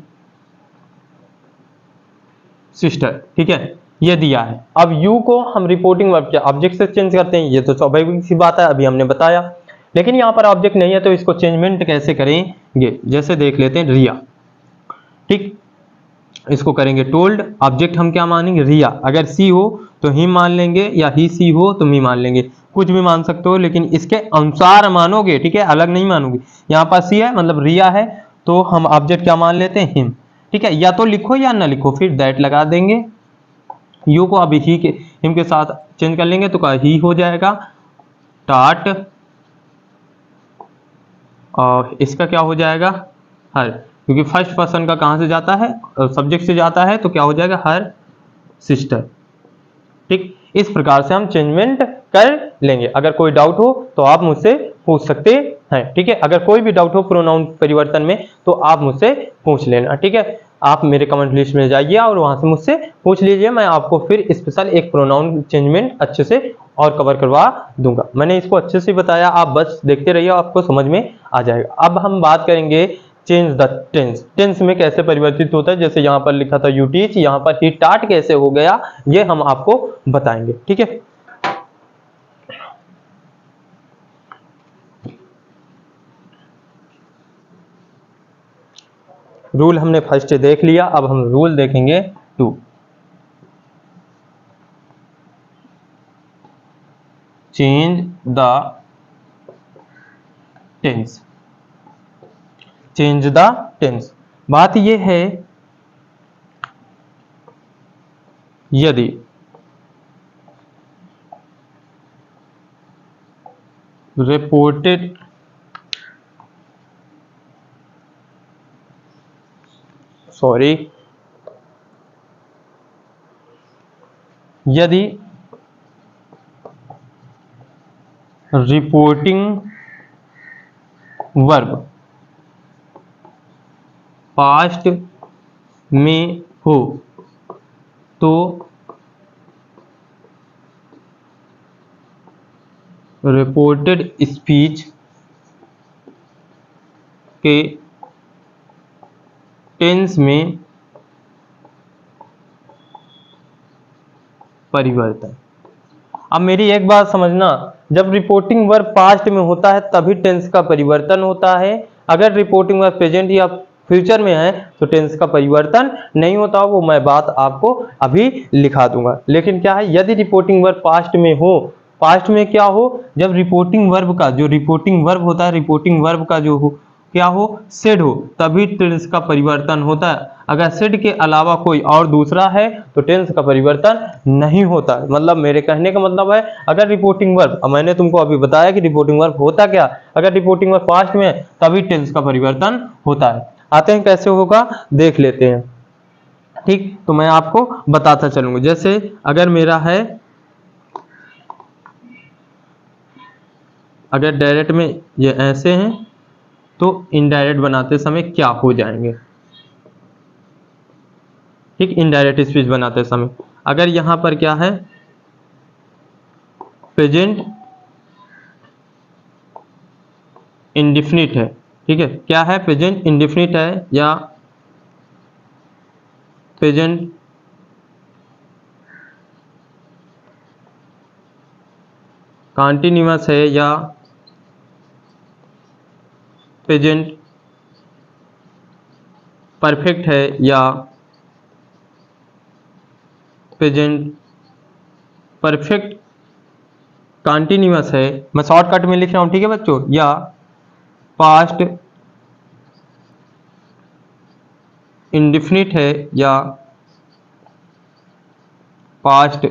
sister. ठीक है, ये दिया है। अब यू को हम रिपोर्टिंग वर्ब के ऑब्जेक्ट से चेंज करते हैं, ये तो स्वाभाविक सी बात है, अभी हमने बताया। लेकिन यहाँ पर ऑब्जेक्ट नहीं है तो इसको चेंजमेंट कैसे करेंगे? जैसे देख लेते हैं, रिया। ठीक, इसको करेंगे टोल्ड, ऑब्जेक्ट हम क्या मानेंगे? रिया। अगर सी हो तो ही मान लेंगे या ही सी हो तो मी मान लेंगे, कुछ भी मान सकते हो लेकिन इसके अनुसार मानोगे। ठीक है, अलग नहीं मानोगे। यहाँ पर सी है मतलब रिया है तो हम ऑब्जेक्ट क्या मान लेते हैं? हिम। ठीक है, या तो लिखो या ना लिखो, फिर दैट लगा देंगे। यू को अभी ही के हिम के साथ चेंज कर लेंगे तो ही हो जाएगा टाट, और इसका क्या हो जाएगा? हर, क्योंकि फर्स्ट पर्सन का कहां से जाता है? सब्जेक्ट से जाता है, तो क्या हो जाएगा? Her sister. ठीक, इस प्रकार से हम चेंजमेंट कर लेंगे। अगर कोई डाउट हो तो आप मुझसे पूछ सकते हैं। ठीक है, अगर कोई भी डाउट हो प्रोनाउन परिवर्तन में तो आप मुझसे पूछ लेना। ठीक है, आप मेरे कमेंट लिस्ट में जाइए और वहां से मुझसे पूछ लीजिए, मैं आपको फिर स्पेशल एक प्रोनाउन चेंजमेंट अच्छे से और कवर करवा दूंगा। मैंने इसको अच्छे से बताया, आप बस देखते रहिए, आपको समझ में आ जाएगा। अब हम बात करेंगे चेंज द टेंस। टेंस में कैसे परिवर्तित होता है, जैसे यहाँ पर लिखा था यू टीच, यहाँ पर ही टाट कैसे हो गया, ये हम आपको बताएंगे। ठीक है, रूल हमने फर्स्ट देख लिया, अब हम रूल देखेंगे 2। Change the tense, change the tense. बात यह है यदि रिपोर्टेड यदि रिपोर्टिंग वर्ब पास्ट में हो तो रिपोर्टेड स्पीच के टेंस में परिवर्तन। अब मेरी एक बात समझना, जब रिपोर्टिंग वर्ब पास्ट में होता है तभी टेंस का परिवर्तन होता है। अगर रिपोर्टिंग वर्ब प्रेजेंट या फ्यूचर में है तो टेंस का परिवर्तन नहीं होता। वो मैं बात आपको अभी लिखा दूंगा। लेकिन क्या है, यदि रिपोर्टिंग वर्ब पास्ट में हो, पास्ट में क्या हो, जब रिपोर्टिंग वर्ब का जो रिपोर्टिंग वर्ब होता है, रिपोर्टिंग वर्ब का जो हो क्या हो, सेड हो, तभी टेंस का परिवर्तन होता है। अगर सेड के अलावा कोई और दूसरा है तो टेंस का परिवर्तन नहीं होता। मतलब मेरे कहने का मतलब है, अगर रिपोर्टिंग वर्ब, मैंने तुमको अभी बताया कि रिपोर्टिंग वर्ब होता क्या, अगर रिपोर्टिंग वर्ब पास्ट में है तभी टेंस का परिवर्तन होता है। आते हैं कैसे होगा देख लेते हैं। ठीक, तो मैं आपको बताता चलूंगा। जैसे अगर मेरा है, अगर डायरेक्ट में ये ऐसे हैं तो इनडायरेक्ट बनाते समय क्या हो जाएंगे। ठीक, इनडायरेक्ट स्पीच बनाते समय अगर यहां पर क्या है, प्रेजेंट इंडेफिनिट है, ठीक है, क्या है, प्रेजेंट इंडेफिनिट है या प्रेजेंट कॉन्टिन्यूअस है या प्रेजेंट परफेक्ट है या प्रेजेंट परफेक्ट कॉन्टिन्यूअस है, मैं शॉर्टकट में लिख रहा हूं, ठीक है बच्चों, या पास्ट इंडेफिनिट है या पास्ट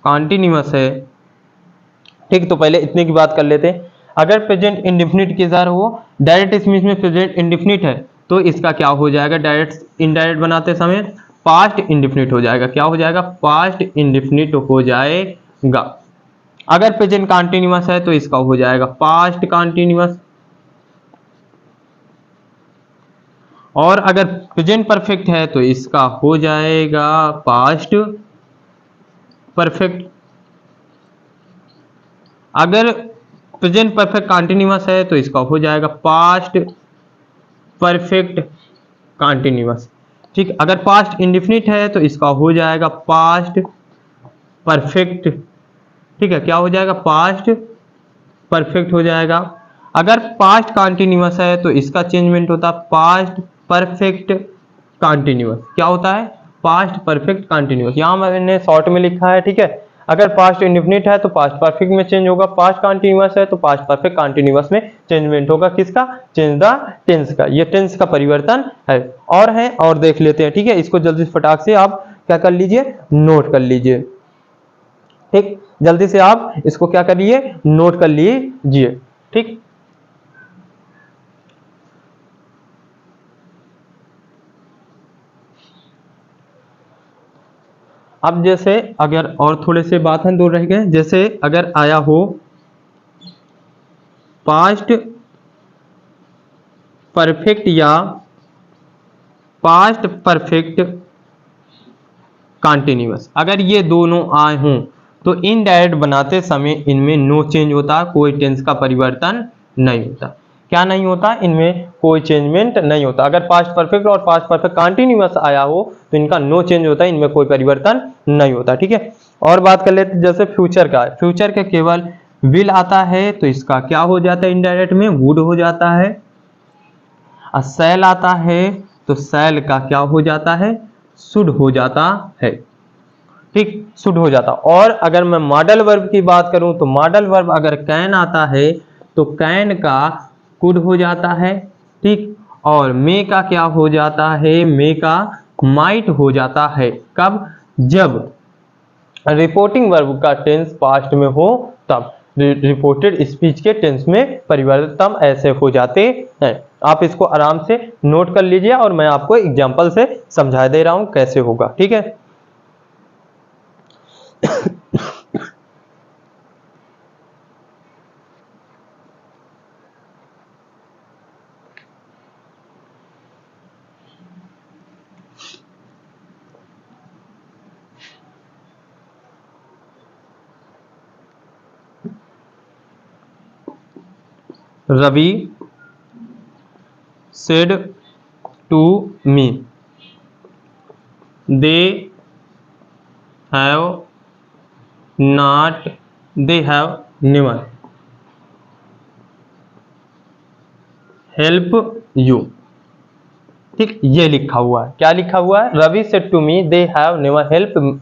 कॉन्टिन्यूअस है। ठीक, तो पहले इतने की बात कर लेते हैं। अगर प्रेजेंट इंडेफिनिट के साथ हो, डायरेक्ट स्पीच में प्रेजेंट इंडेफिनिट है तो इसका क्या हो जाएगा, डायरेक्ट इनडायरेक्ट बनाते समय पास्ट इंडेफिनिट हो जाएगा। क्या हो जाएगा, पास्ट इंडेफिनिट हो जाएगा। अगर प्रेजेंट कॉन्टिन्यूअस है तो इसका हो जाएगा पास्ट कॉन्टिन्यूअस। और अगर प्रेजेंट परफेक्ट है तो इसका हो जाएगा पास्ट परफेक्ट। अगर प्रेजेंट परफेक्ट कॉन्टिन्यूअस है तो इसका हो जाएगा पास्ट परफेक्ट कॉन्टिन्यूअस। ठीक, अगर पास्ट इंडेफिनिट है तो इसका हो जाएगा पास्ट परफेक्ट। ठीक है, क्या हो जाएगा, पास्ट परफेक्ट हो जाएगा। अगर पास्ट कॉन्टिन्यूअस है तो इसका चेंजमेंट होता है पास्ट परफेक्ट कॉन्टिन्यूअस। क्या होता है, पास्ट परफेक्ट कॉन्टिन्यूअस। यहां मैंने शॉर्ट में लिखा है, ठीक है। अगर पास्ट इंडेफिनिट है तो पास्ट परफेक्ट में चेंज होगा, पास्ट कॉन्टिन्यूअस है तो पास्ट परफेक्ट कॉन्टिन्यूअस में चेंजमेंट होगा। किसका, चेंज द टेंस का। ये टेंस का परिवर्तन है। और देख लेते हैं, ठीक है। इसको जल्दी फटाक से आप क्या कर लीजिए, नोट कर लीजिए। ठीक, जल्दी से आप इसको क्या करिए, नोट कर लीजिए। ठीक, अब जैसे अगर और थोड़े से बात हैं दूर रह गए, जैसे अगर आया हो पास्ट परफेक्ट या पास्ट परफेक्ट कॉन्टिन्यूअस, अगर ये दोनों आए हों तो इनडायरेक्ट बनाते समय इनमें नो चेंज होता, कोई टेंस का परिवर्तन नहीं होता। क्या नहीं होता, इनमें कोई चेंजमेंट नहीं होता। अगर पास्ट परफेक्ट और पास्ट परफेक्ट कॉन्टिन्यूअस आया हो तो इनका नो चेंज होता है, इनमें कोई परिवर्तन नहीं होता। ठीक है, और बात कर लेते जैसे फ्यूचर का। फ्यूचर का केवल विल आता है तो इसका क्या हो जाता है, इनडायरेक्ट में वुड हो जाता है। और सेल आता है तो सेल का क्या हो जाता है, शुड हो जाता है। ठीक, शुड हो जाता। और अगर मैं मॉडल वर्ब की बात करूं तो मॉडल वर्ब अगर कैन आता है तो कैन का कुड हो जाता है, ठीक, और मे का क्या हो जाता है, मे का माइट हो जाता है। कब? जब रिपोर्टिंग वर्ब का टेंस पास्ट में हो तब। रिपोर्टेड स्पीच के टेंस में परिवर्तन ऐसे हो जाते हैं। आप इसको आराम से नोट कर लीजिए और मैं आपको एग्जांपल से समझा दे रहा हूं कैसे होगा, ठीक है। Ravi said to me they have never help you, ठीक, ये लिखा हुआ है। क्या लिखा हुआ है? Ravi said to me they have never help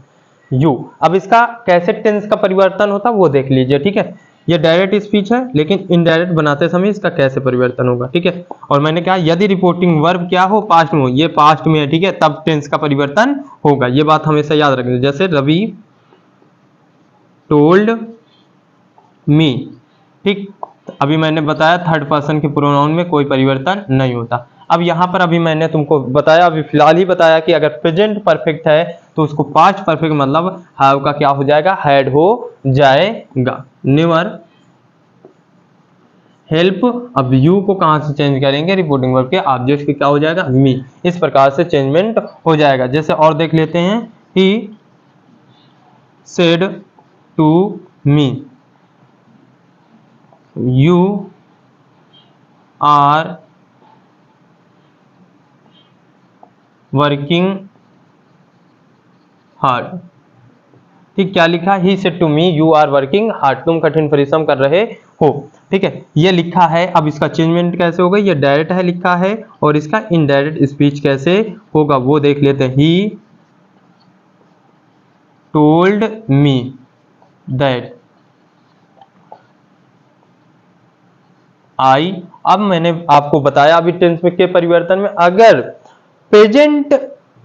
you. अब इसका कैसे टेंस का परिवर्तन होता है वो देख लीजिए, ठीक है। ये डायरेक्ट स्पीच है लेकिन इनडायरेक्ट बनाते समय इसका कैसे परिवर्तन होगा, ठीक है। और मैंने कहा यदि रिपोर्टिंग वर्ब क्या हो, पास्ट में हो, ये पास्ट में है, ठीक है, तब टेंस का परिवर्तन होगा। ये बात हमेशा याद रखनी। जैसे रवि टोल्ड मी, ठीक, अभी मैंने बताया थर्ड पर्सन के प्रोनाउन में कोई परिवर्तन नहीं होता। अब यहाँ पर अभी मैंने तुमको बताया, अभी फिलहाल ही बताया कि अगर प्रेजेंट परफेक्ट है तो उसको पास्ट परफेक्ट मतलब हैव का क्या हो जाएगा, हैड हो जाएगा। नेवर हेल्प, अब यू को कहां से चेंज करेंगे, रिपोर्टिंग वर्ब के ऑब्जेक्ट के क्या हो जाएगा, मी। इस प्रकार से चेंजमेंट हो जाएगा। जैसे और देख लेते हैं, he said to me you are working hard, ठीक, क्या लिखा, he said to me you are working hard, तुम कठिन परिश्रम कर रहे हो, ठीक है, ये लिखा है। अब इसका चेंजमेंट कैसे होगा, ये डायरेक्ट है लिखा है, और इसका इनडायरेक्ट स्पीच कैसे होगा वो देख लेते हैं। He told me that I, अब मैंने आपको बताया अभी टेंस में के परिवर्तन में, अगर प्रेजेंट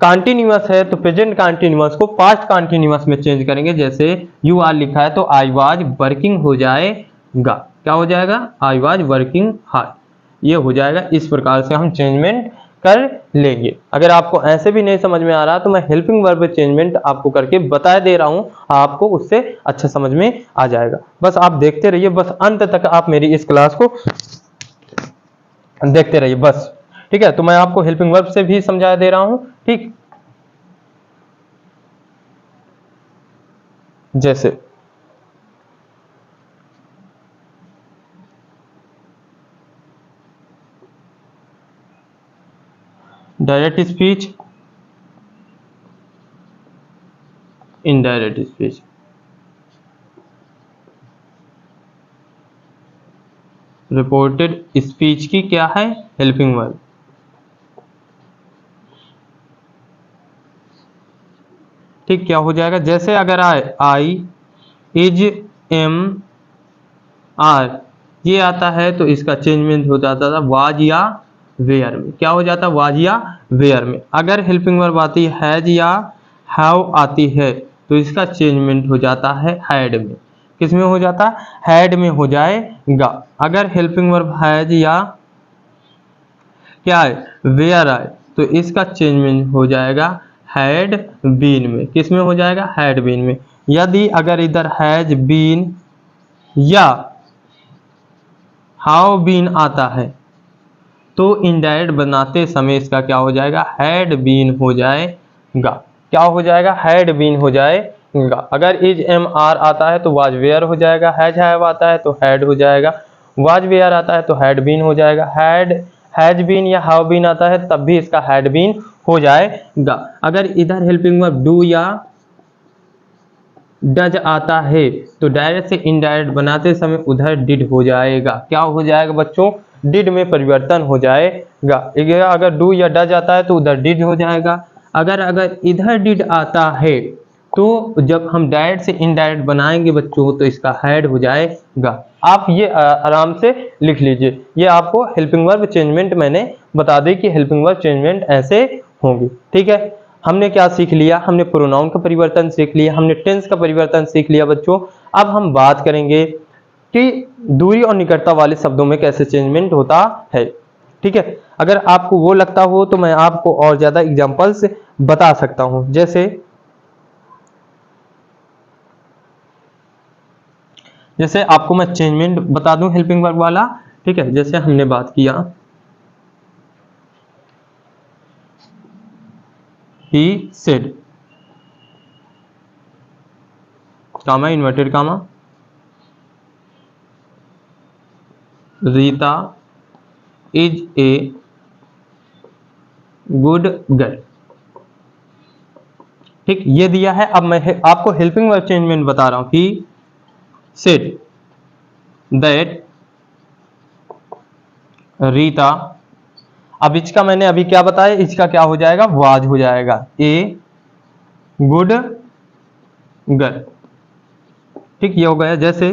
कॉन्टिन्यूअस है तो प्रेजेंट कॉन्टिन्यूअस को पास्ट कॉन्टिन्यूअस में चेंज करेंगे। जैसे यू आर लिखा है तो आई वाज वर्किंग हो जाएगा, क्या हो जाएगा, आई वाज वर्किंग हार्ड, ये हो जाएगा। इस प्रकार से हम चेंजमेंट कर लेंगे। अगर आपको ऐसे भी नहीं समझ में आ रहा तो मैं हेल्पिंग वर्ब चेंजमेंट आपको करके बता दे रहा हूं, आपको उससे अच्छा समझ में आ जाएगा। बस आप देखते रहिए, बस अंत तक आप मेरी इस क्लास को देखते रहिए बस, ठीक है। तो मैं आपको हेल्पिंग वर्ब से भी समझा दे रहा हूं, ठीक। जैसे direct speech, indirect speech, reported speech की क्या है, हेल्पिंग वर्ब, ठीक, क्या हो जाएगा। जैसे अगर आई इज एम आर ये आता है तो इसका चेंजमेंट हो जाता था वाज या वेयर में, क्या हो जाता, वाज या वेयर में। अगर हेल्पिंग वर्ब आती है हैज या हैव आती है तो इसका चेंजमेंट हो जाता है हैड में। किस में हो जाता, हैड में हो जाएगा। अगर हेल्पिंग वर्ब हैज या क्या है, वेयर आए तो इसका चेंजमेंट हो जाएगा हैड बीन में। किस में हो जाएगा, हैड बीन में। यदि अगर इधर हैज बीन या हाउ बीन आता है तो इनडायरेक्ट बनाते समय इसका क्या हो जाएगा, हैड बीन हो जाएगा। क्या हो जाएगा, हैड बीन हो जाएगा। अगर इज एम आर आता है तो वाज वेयर हो जाएगा, हैज हैव आता है तो हैड हो जाएगा, वाज वेयर आता है तो हैड बीन हो जाएगा, हैज बीन या हाउ बीन आता है तब भी इसका हैड बीन हो जाएगा। अगर इधर हेल्पिंग वर्ब डू या डज आता है तो डायरेक्ट से इनडायरेक्ट बनाते समय उधर डिड हो जाएगा। क्या हो जाएगा बच्चों, डिड में परिवर्तन हो जाएगा। अगर डू या डज आता है तो उधर डिड हो जाएगा। अगर इधर डिड आता है तो जब हम डायरेक्ट से इनडायरेक्ट बनाएंगे बच्चों तो इसका हेड हो जाएगा। आप ये आराम से लिख लीजिए। ये आपको हेल्पिंग वर्ब चेंजमेंट मैंने बता दी कि हेल्पिंग वर्ब चेंजमेंट ऐसे होंगी। ठीक है, हमने क्या सीख लिया? हमने प्रोनाउन का परिवर्तन सीख लिया, हमने टेंस का परिवर्तन सीख लिया बच्चों। अब हम बात करेंगे कि दूरी और निकटता वाले शब्दों में कैसे चेंजमेंट होता है। ठीक है, अगर आपको वो लगता हो तो मैं आपको और ज्यादा एग्जांपल्स बता सकता हूं। जैसे आपको मैं चेंजमेंट बता दूं हेल्पिंग वर्ब वाला। ठीक है, जैसे हमने बात किया he said, comma inverted comma, Rita is a good girl. ठीक, ये दिया है। अब मैं आपको हेल्पिंग वर्ब चेंजमेंट बता रहा हूं। ही सेड दैट रीता, अब इसका मैंने अभी क्या बताया, इसका क्या हो जाएगा? वाज हो जाएगा ए गुड गर्ल। ठीक, ये हो गया। जैसे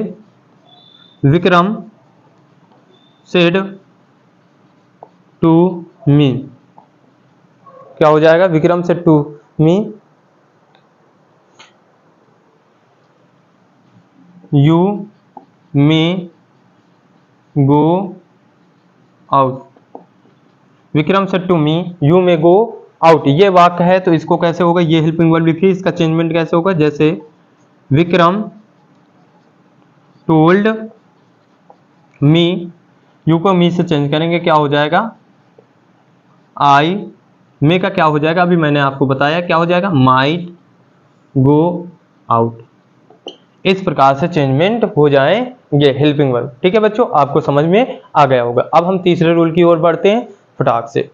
विक्रम सेड टू मी, क्या हो जाएगा? Vikram said to me you may go out. Vikram said to me you may go out, ये वाक्य है तो इसको कैसे होगा? ये हेल्पिंग वर्ब लिखिए, इसका चेंजमेंट कैसे होगा? जैसे विक्रम टोल्ड मी, यू को मी से चेंज करेंगे, क्या हो जाएगा? आई, मे का क्या हो जाएगा? अभी मैंने आपको बताया क्या हो जाएगा? Might go out. इस प्रकार से चेंजमेंट हो जाएंगे हेल्पिंग वर्ब। ठीक है बच्चों, आपको समझ में आ गया होगा। अब हम तीसरे रूल की ओर बढ़ते हैं फटाक से।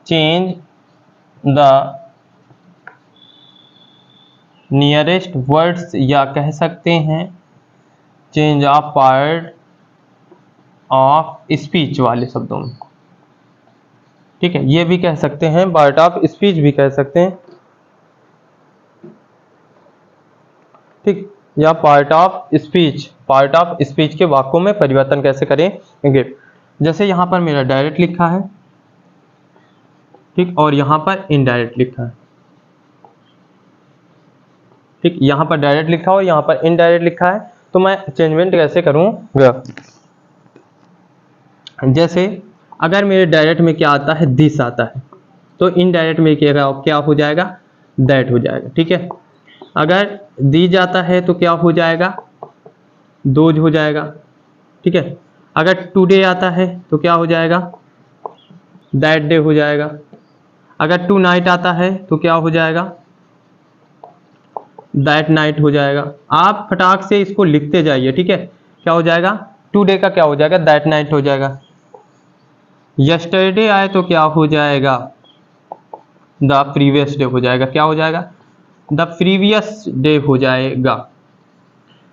चेंज द नियरेस्ट वर्ड्स, या कह सकते हैं change of part of speech वाले शब्दों में। ठीक है, ये भी कह सकते हैं, पार्ट ऑफ स्पीच भी कह सकते हैं। ठीक, या पार्ट ऑफ स्पीच के वाक्यों में परिवर्तन कैसे करेंगे। जैसे यहां पर मेरा डायरेक्ट लिखा है, ठीक, और यहां पर इनडायरेक्ट लिखा है। ठीक, यहां पर डायरेक्ट लिखा है और यहां पर इनडायरेक्ट लिखा है, तो मैं चेंजमेंट कैसे करूंगा? जैसे अगर मेरे डायरेक्ट में क्या आता है? दिस आता है, तो इनडायरेक्ट में क्या हो जाएगा? दैट हो जाएगा। ठीक है, अगर दी जाता है तो क्या हो जाएगा? दोज हो जाएगा। ठीक है, अगर टुडे आता है तो क्या हो जाएगा? दैट डे हो जाएगा। अगर टू नाइट आता है तो क्या हो जाएगा? दैट नाइट हो जाएगा। आप फटाक से इसको लिखते जाइए। ठीक है, क्या हो जाएगा? टुडे का क्या हो जाएगा? दैट नाइट हो जाएगा। यस्टरडे आए तो क्या हो जाएगा? द प्रीवियस डे हो जाएगा। क्या हो जाएगा? द प्रीवियस डे हो जाएगा।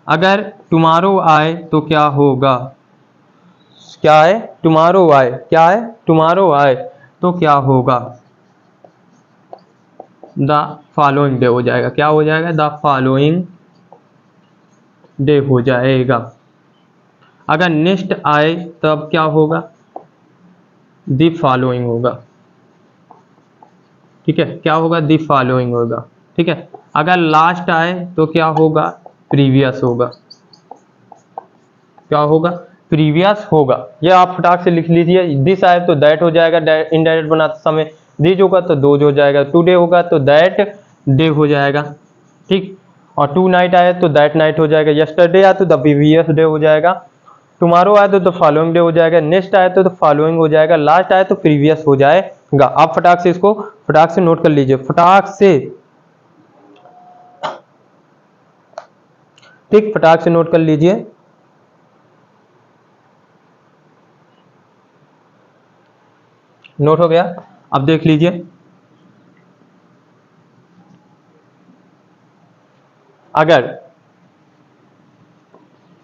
अगर टुमारो आए तो क्या होगा? क्या है? टुमारो आए, क्या है? टुमारो आए तो क्या होगा? द फॉलोइंग डे हो जाएगा। क्या हो जाएगा? द फॉलोइंग डे हो जाएगा। अगर नेक्स्ट आए तब क्या होगा? द फॉलोइंग होगा। ठीक है, क्या होगा? द फॉलोइंग होगा। ठीक है, अगर लास्ट आए तो क्या होगा? प्रीवियस होगा। क्या होगा? प्रीवियस होगा। यह आप फटाक से लिख लीजिए। दिस आए तो दैट हो जाएगा, इनडायरेक्ट बनाते समय। दिस होगा तो दोज हो जाएगा। टुडे होगा तो दैट डे हो जाएगा। ठीक, और टू नाइट आए तो दैट नाइट हो जाएगा। यस्टरडे आए तो द प्रीवियस डे हो जाएगा। टुमारो आए तो द फॉलोइंग डे हो जाएगा। नेक्स्ट आए तो द फॉलोइंग हो जाएगा। लास्ट आए तो प्रीवियस हो जाएगा। आप फटाक से इसको फटाक से नोट कर लीजिए, फटाक से। ठीक, फटाक से नोट कर लीजिए। नोट हो गया। अब देख लीजिए, अगर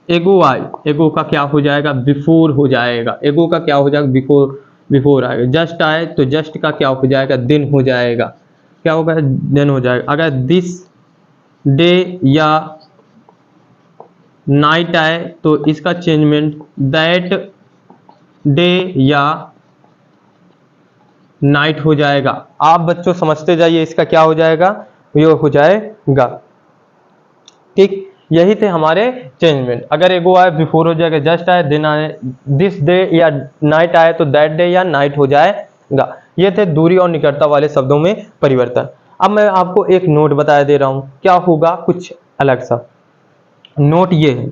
एगो आए, एगो का क्या हो जाएगा, बिफोर हो जाएगा। एगो का क्या हो जाएगा, बिफोर, बिफोर आएगा। जस्ट आए तो जस्ट का क्या हो जाएगा, दिन हो जाएगा। क्या होगा, दिन हो जाएगा। अगर दिस डे या नाइट आए तो इसका चेंजमेंट दैट डे या नाइट हो जाएगा। आप बच्चों समझते जाइए, इसका क्या हो जाएगा, ये हो जाएगा। ठीक, यही थे हमारे चेंजमेंट। अगर एगो आए बिफोर हो जाएगा, जस्ट आए, दिन आए, दिस डे या नाइट आए तो दैट डे या नाइट हो जाएगा। ये थे दूरी और निकटता वाले शब्दों में परिवर्तन। अब मैं आपको एक नोट बता दे रहा हूं, क्या होगा कुछ अलग सा। नोट ये है,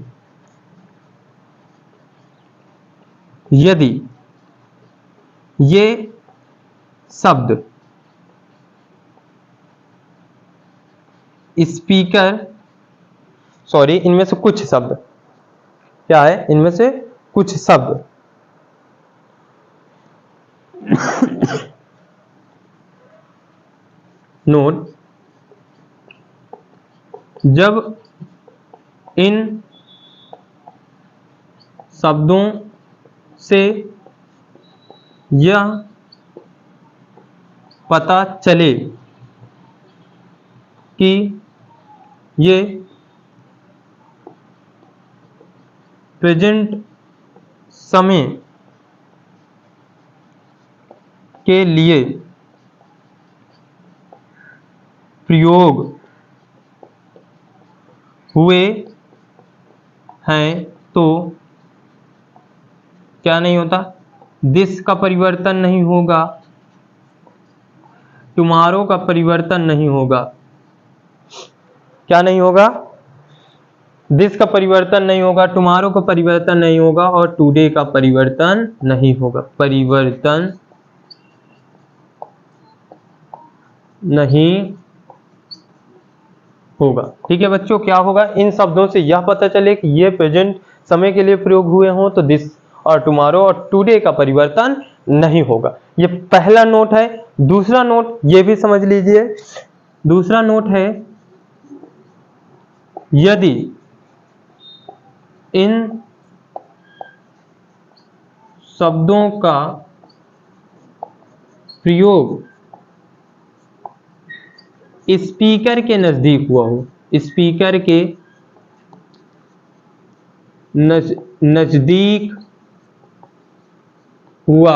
यदि ये शब्द स्पीकर, सॉरी, इनमें से कुछ शब्द, क्या है, इनमें से कुछ शब्द नोट, जब इन शब्दों से यह पता चले कि ये प्रेजेंट समय के लिए प्रयोग हुए हैं तो क्या नहीं होता, दिस का परिवर्तन नहीं होगा, टुमारो का परिवर्तन नहीं होगा। क्या नहीं होगा, दिस का परिवर्तन नहीं होगा, टुमारो का परिवर्तन नहीं होगा और टुडे का परिवर्तन नहीं होगा। परिवर्तन नहीं होगा। ठीक है बच्चों, क्या होगा, इन शब्दों से यह पता चले कि ये प्रेजेंट समय के लिए प्रयोग हुए हों तो दिस और टुमारो और टुडे का परिवर्तन नहीं होगा। ये पहला नोट है। दूसरा नोट ये भी समझ लीजिए, दूसरा नोट है, यदि इन शब्दों का प्रयोग स्पीकर के नजदीक हुआ हो, स्पीकर के नजदीक हुआ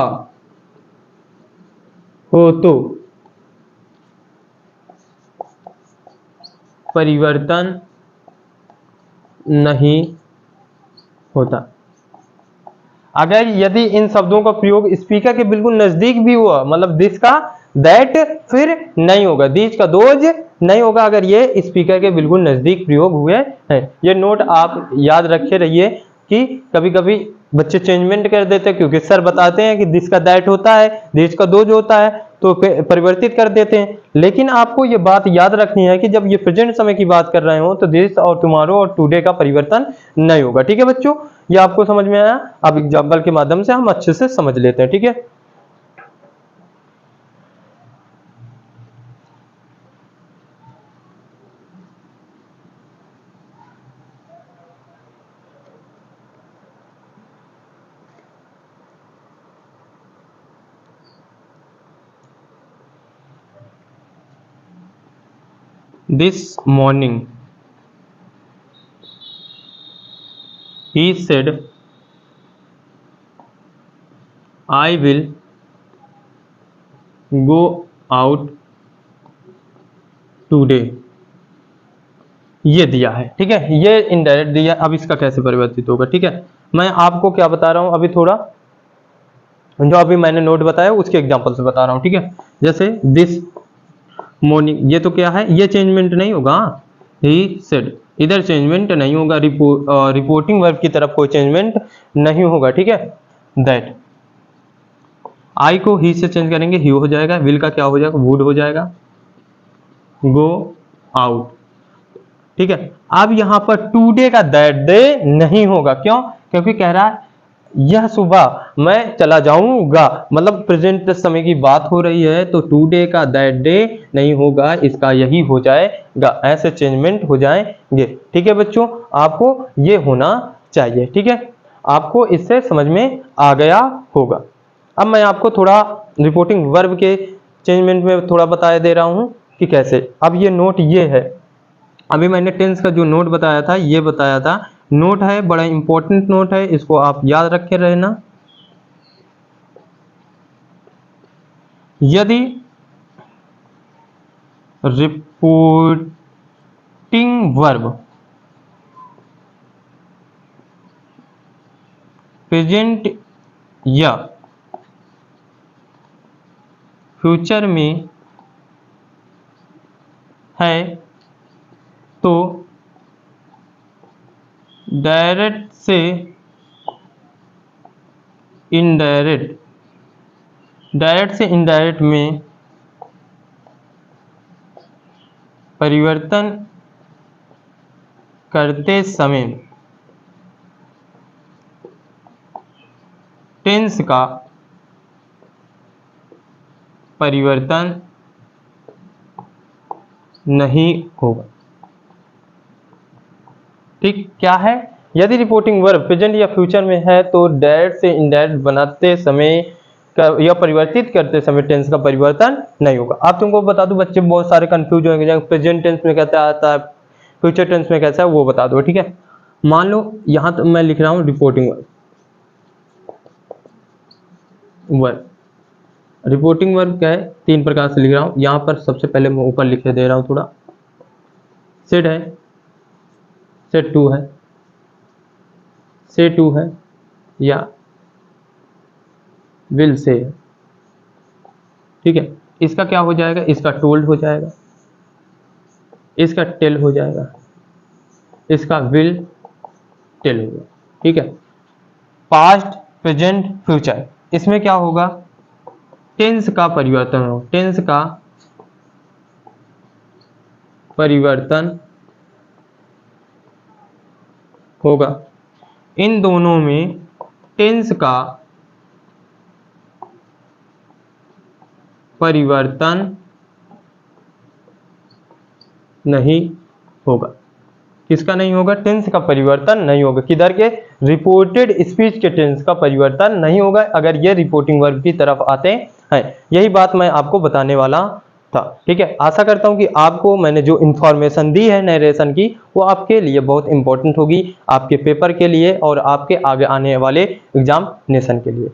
हो तो परिवर्तन नहीं होता। अगर यदि इन शब्दों का प्रयोग स्पीकर के बिल्कुल नजदीक भी हुआ, मतलब दिस का दैट फिर नहीं होगा, दिस का दोज नहीं होगा, अगर ये स्पीकर के बिल्कुल नजदीक प्रयोग हुए हैं। ये नोट आप याद रखे रहिए कि कभी कभी बच्चे चेंजमेंट कर देते हैं, क्योंकि सर बताते हैं कि दिस का दैट होता है, दिस का दोज होता है, तो परिवर्तित कर देते हैं। लेकिन आपको ये बात याद रखनी है कि जब ये प्रेजेंट समय की बात कर रहे हो तो दिस और टुमारो और टुडे का परिवर्तन नहीं होगा। ठीक है बच्चों, ये आपको समझ में आया। अब एग्जाम्पल के माध्यम से हम अच्छे से समझ लेते हैं। ठीक है, this morning he said I will go out today। ये दिया है, ठीक है, ये इनडायरेक्ट दिया। अब इसका कैसे परिवर्तित होगा, ठीक है, मैं आपको क्या बता रहा हूं अभी, थोड़ा जो अभी मैंने नोट बताया उसके एग्जांपल से बता रहा हूं। ठीक है, जैसे दिस मॉर्निंग, ये तो क्या है, ये चेंजमेंट नहीं होगा। ही सेड, इधर चेंजमेंट नहीं होगा, रिपोर्टिंग वर्ब की तरफ कोई चेंजमेंट नहीं होगा। ठीक है, दैट, आई को ही से चेंज करेंगे, ही हो जाएगा, विल का क्या हो जाएगा, वुड हो जाएगा, गो आउट। ठीक है, अब यहां पर टुडे का दैट डे नहीं होगा, क्यों, क्योंकि कह रहा है यह सुबह मैं चला जाऊंगा, मतलब प्रेजेंट समय की बात हो रही है, तो टुडे का दैट डे नहीं होगा, इसका यही हो जाएगा, ऐसे चेंजमेंट हो जाएंगे। ठीक है बच्चों, आपको ये होना चाहिए। ठीक है, आपको इससे समझ में आ गया होगा। अब मैं आपको थोड़ा रिपोर्टिंग वर्ब के चेंजमेंट में थोड़ा बता दे रहा हूं कि कैसे। अब ये नोट ये है, अभी मैंने टेंस का जो नोट बताया था ये बताया था, नोट है, बड़ा इंपॉर्टेंट नोट है, इसको आप याद रखे रहना। यदि रिपोर्टिंग वर्ब प्रेजेंट या फ्यूचर में है तो डायरेक्ट से इनडायरेक्ट, डायरेक्ट से इनडायरेक्ट में परिवर्तन करते समय टेंस का परिवर्तन नहीं होगा। ठीक, क्या है, यदि रिपोर्टिंग वर्ब प्रेजेंट या फ्यूचर में है तो डायरेक्ट से इनडायरेक्ट बनाते समय या परिवर्तित करते समय टेंस का परिवर्तन नहीं होगा। आप तुमको बता दूं बच्चे बहुत सारे कंफ्यूज होंगे, प्रेजेंट टेंस में कैसे आता है, फ्यूचर टेंस में कैसा है, वो बता दो। ठीक है, मान लो यहां तो मैं लिख रहा हूं रिपोर्टिंग वर्ब। रिपोर्टिंग वर्ब क्या है, 3 प्रकार से लिख रहा हूं। यहां पर सबसे पहले मैं ऊपर लिखे दे रहा हूं थोड़ा, सेड है, सेड टू है, से टू है, या विल से है। ठीक है, इसका क्या हो जाएगा, इसका टोल्ड हो जाएगा, इसका टेल हो जाएगा, इसका विल टेल होगा। ठीक है, पास्ट प्रेजेंट फ्यूचर, इसमें क्या होगा, टेंस का परिवर्तन होगा, टेंस का परिवर्तन होगा। इन दोनों में टेंस का परिवर्तन नहीं होगा। किसका नहीं होगा, टेंस का परिवर्तन नहीं होगा। किधर के, रिपोर्टेड स्पीच के टेंस का परिवर्तन नहीं होगा अगर ये रिपोर्टिंग वर्ब की तरफ आते हैं। यही बात मैं आपको बताने वाला था। ठीक है, आशा करता हूं कि आपको मैंने जो इंफॉर्मेशन दी है नरेशन की वो आपके लिए बहुत इंपॉर्टेंट होगी, आपके पेपर के लिए और आपके आगे आने वाले एग्जामिनेशन के लिए।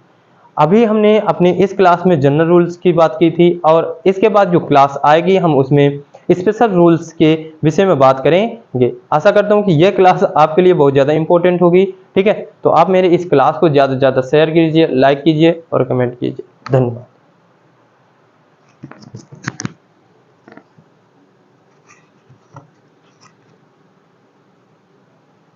अभी हमने अपने इस क्लास में जनरल रूल्स की बात की थी और इसके बाद जो क्लास आएगी हम उसमें स्पेशल रूल्स के विषय में बात करेंगे। आशा करता हूं कि यह क्लास आपके लिए बहुत ज़्यादा इंपॉर्टेंट होगी। ठीक है, तो आप मेरे इस क्लास को ज़्यादा से ज़्यादा शेयर कीजिए, लाइक कीजिए और कमेंट कीजिए। धन्यवाद।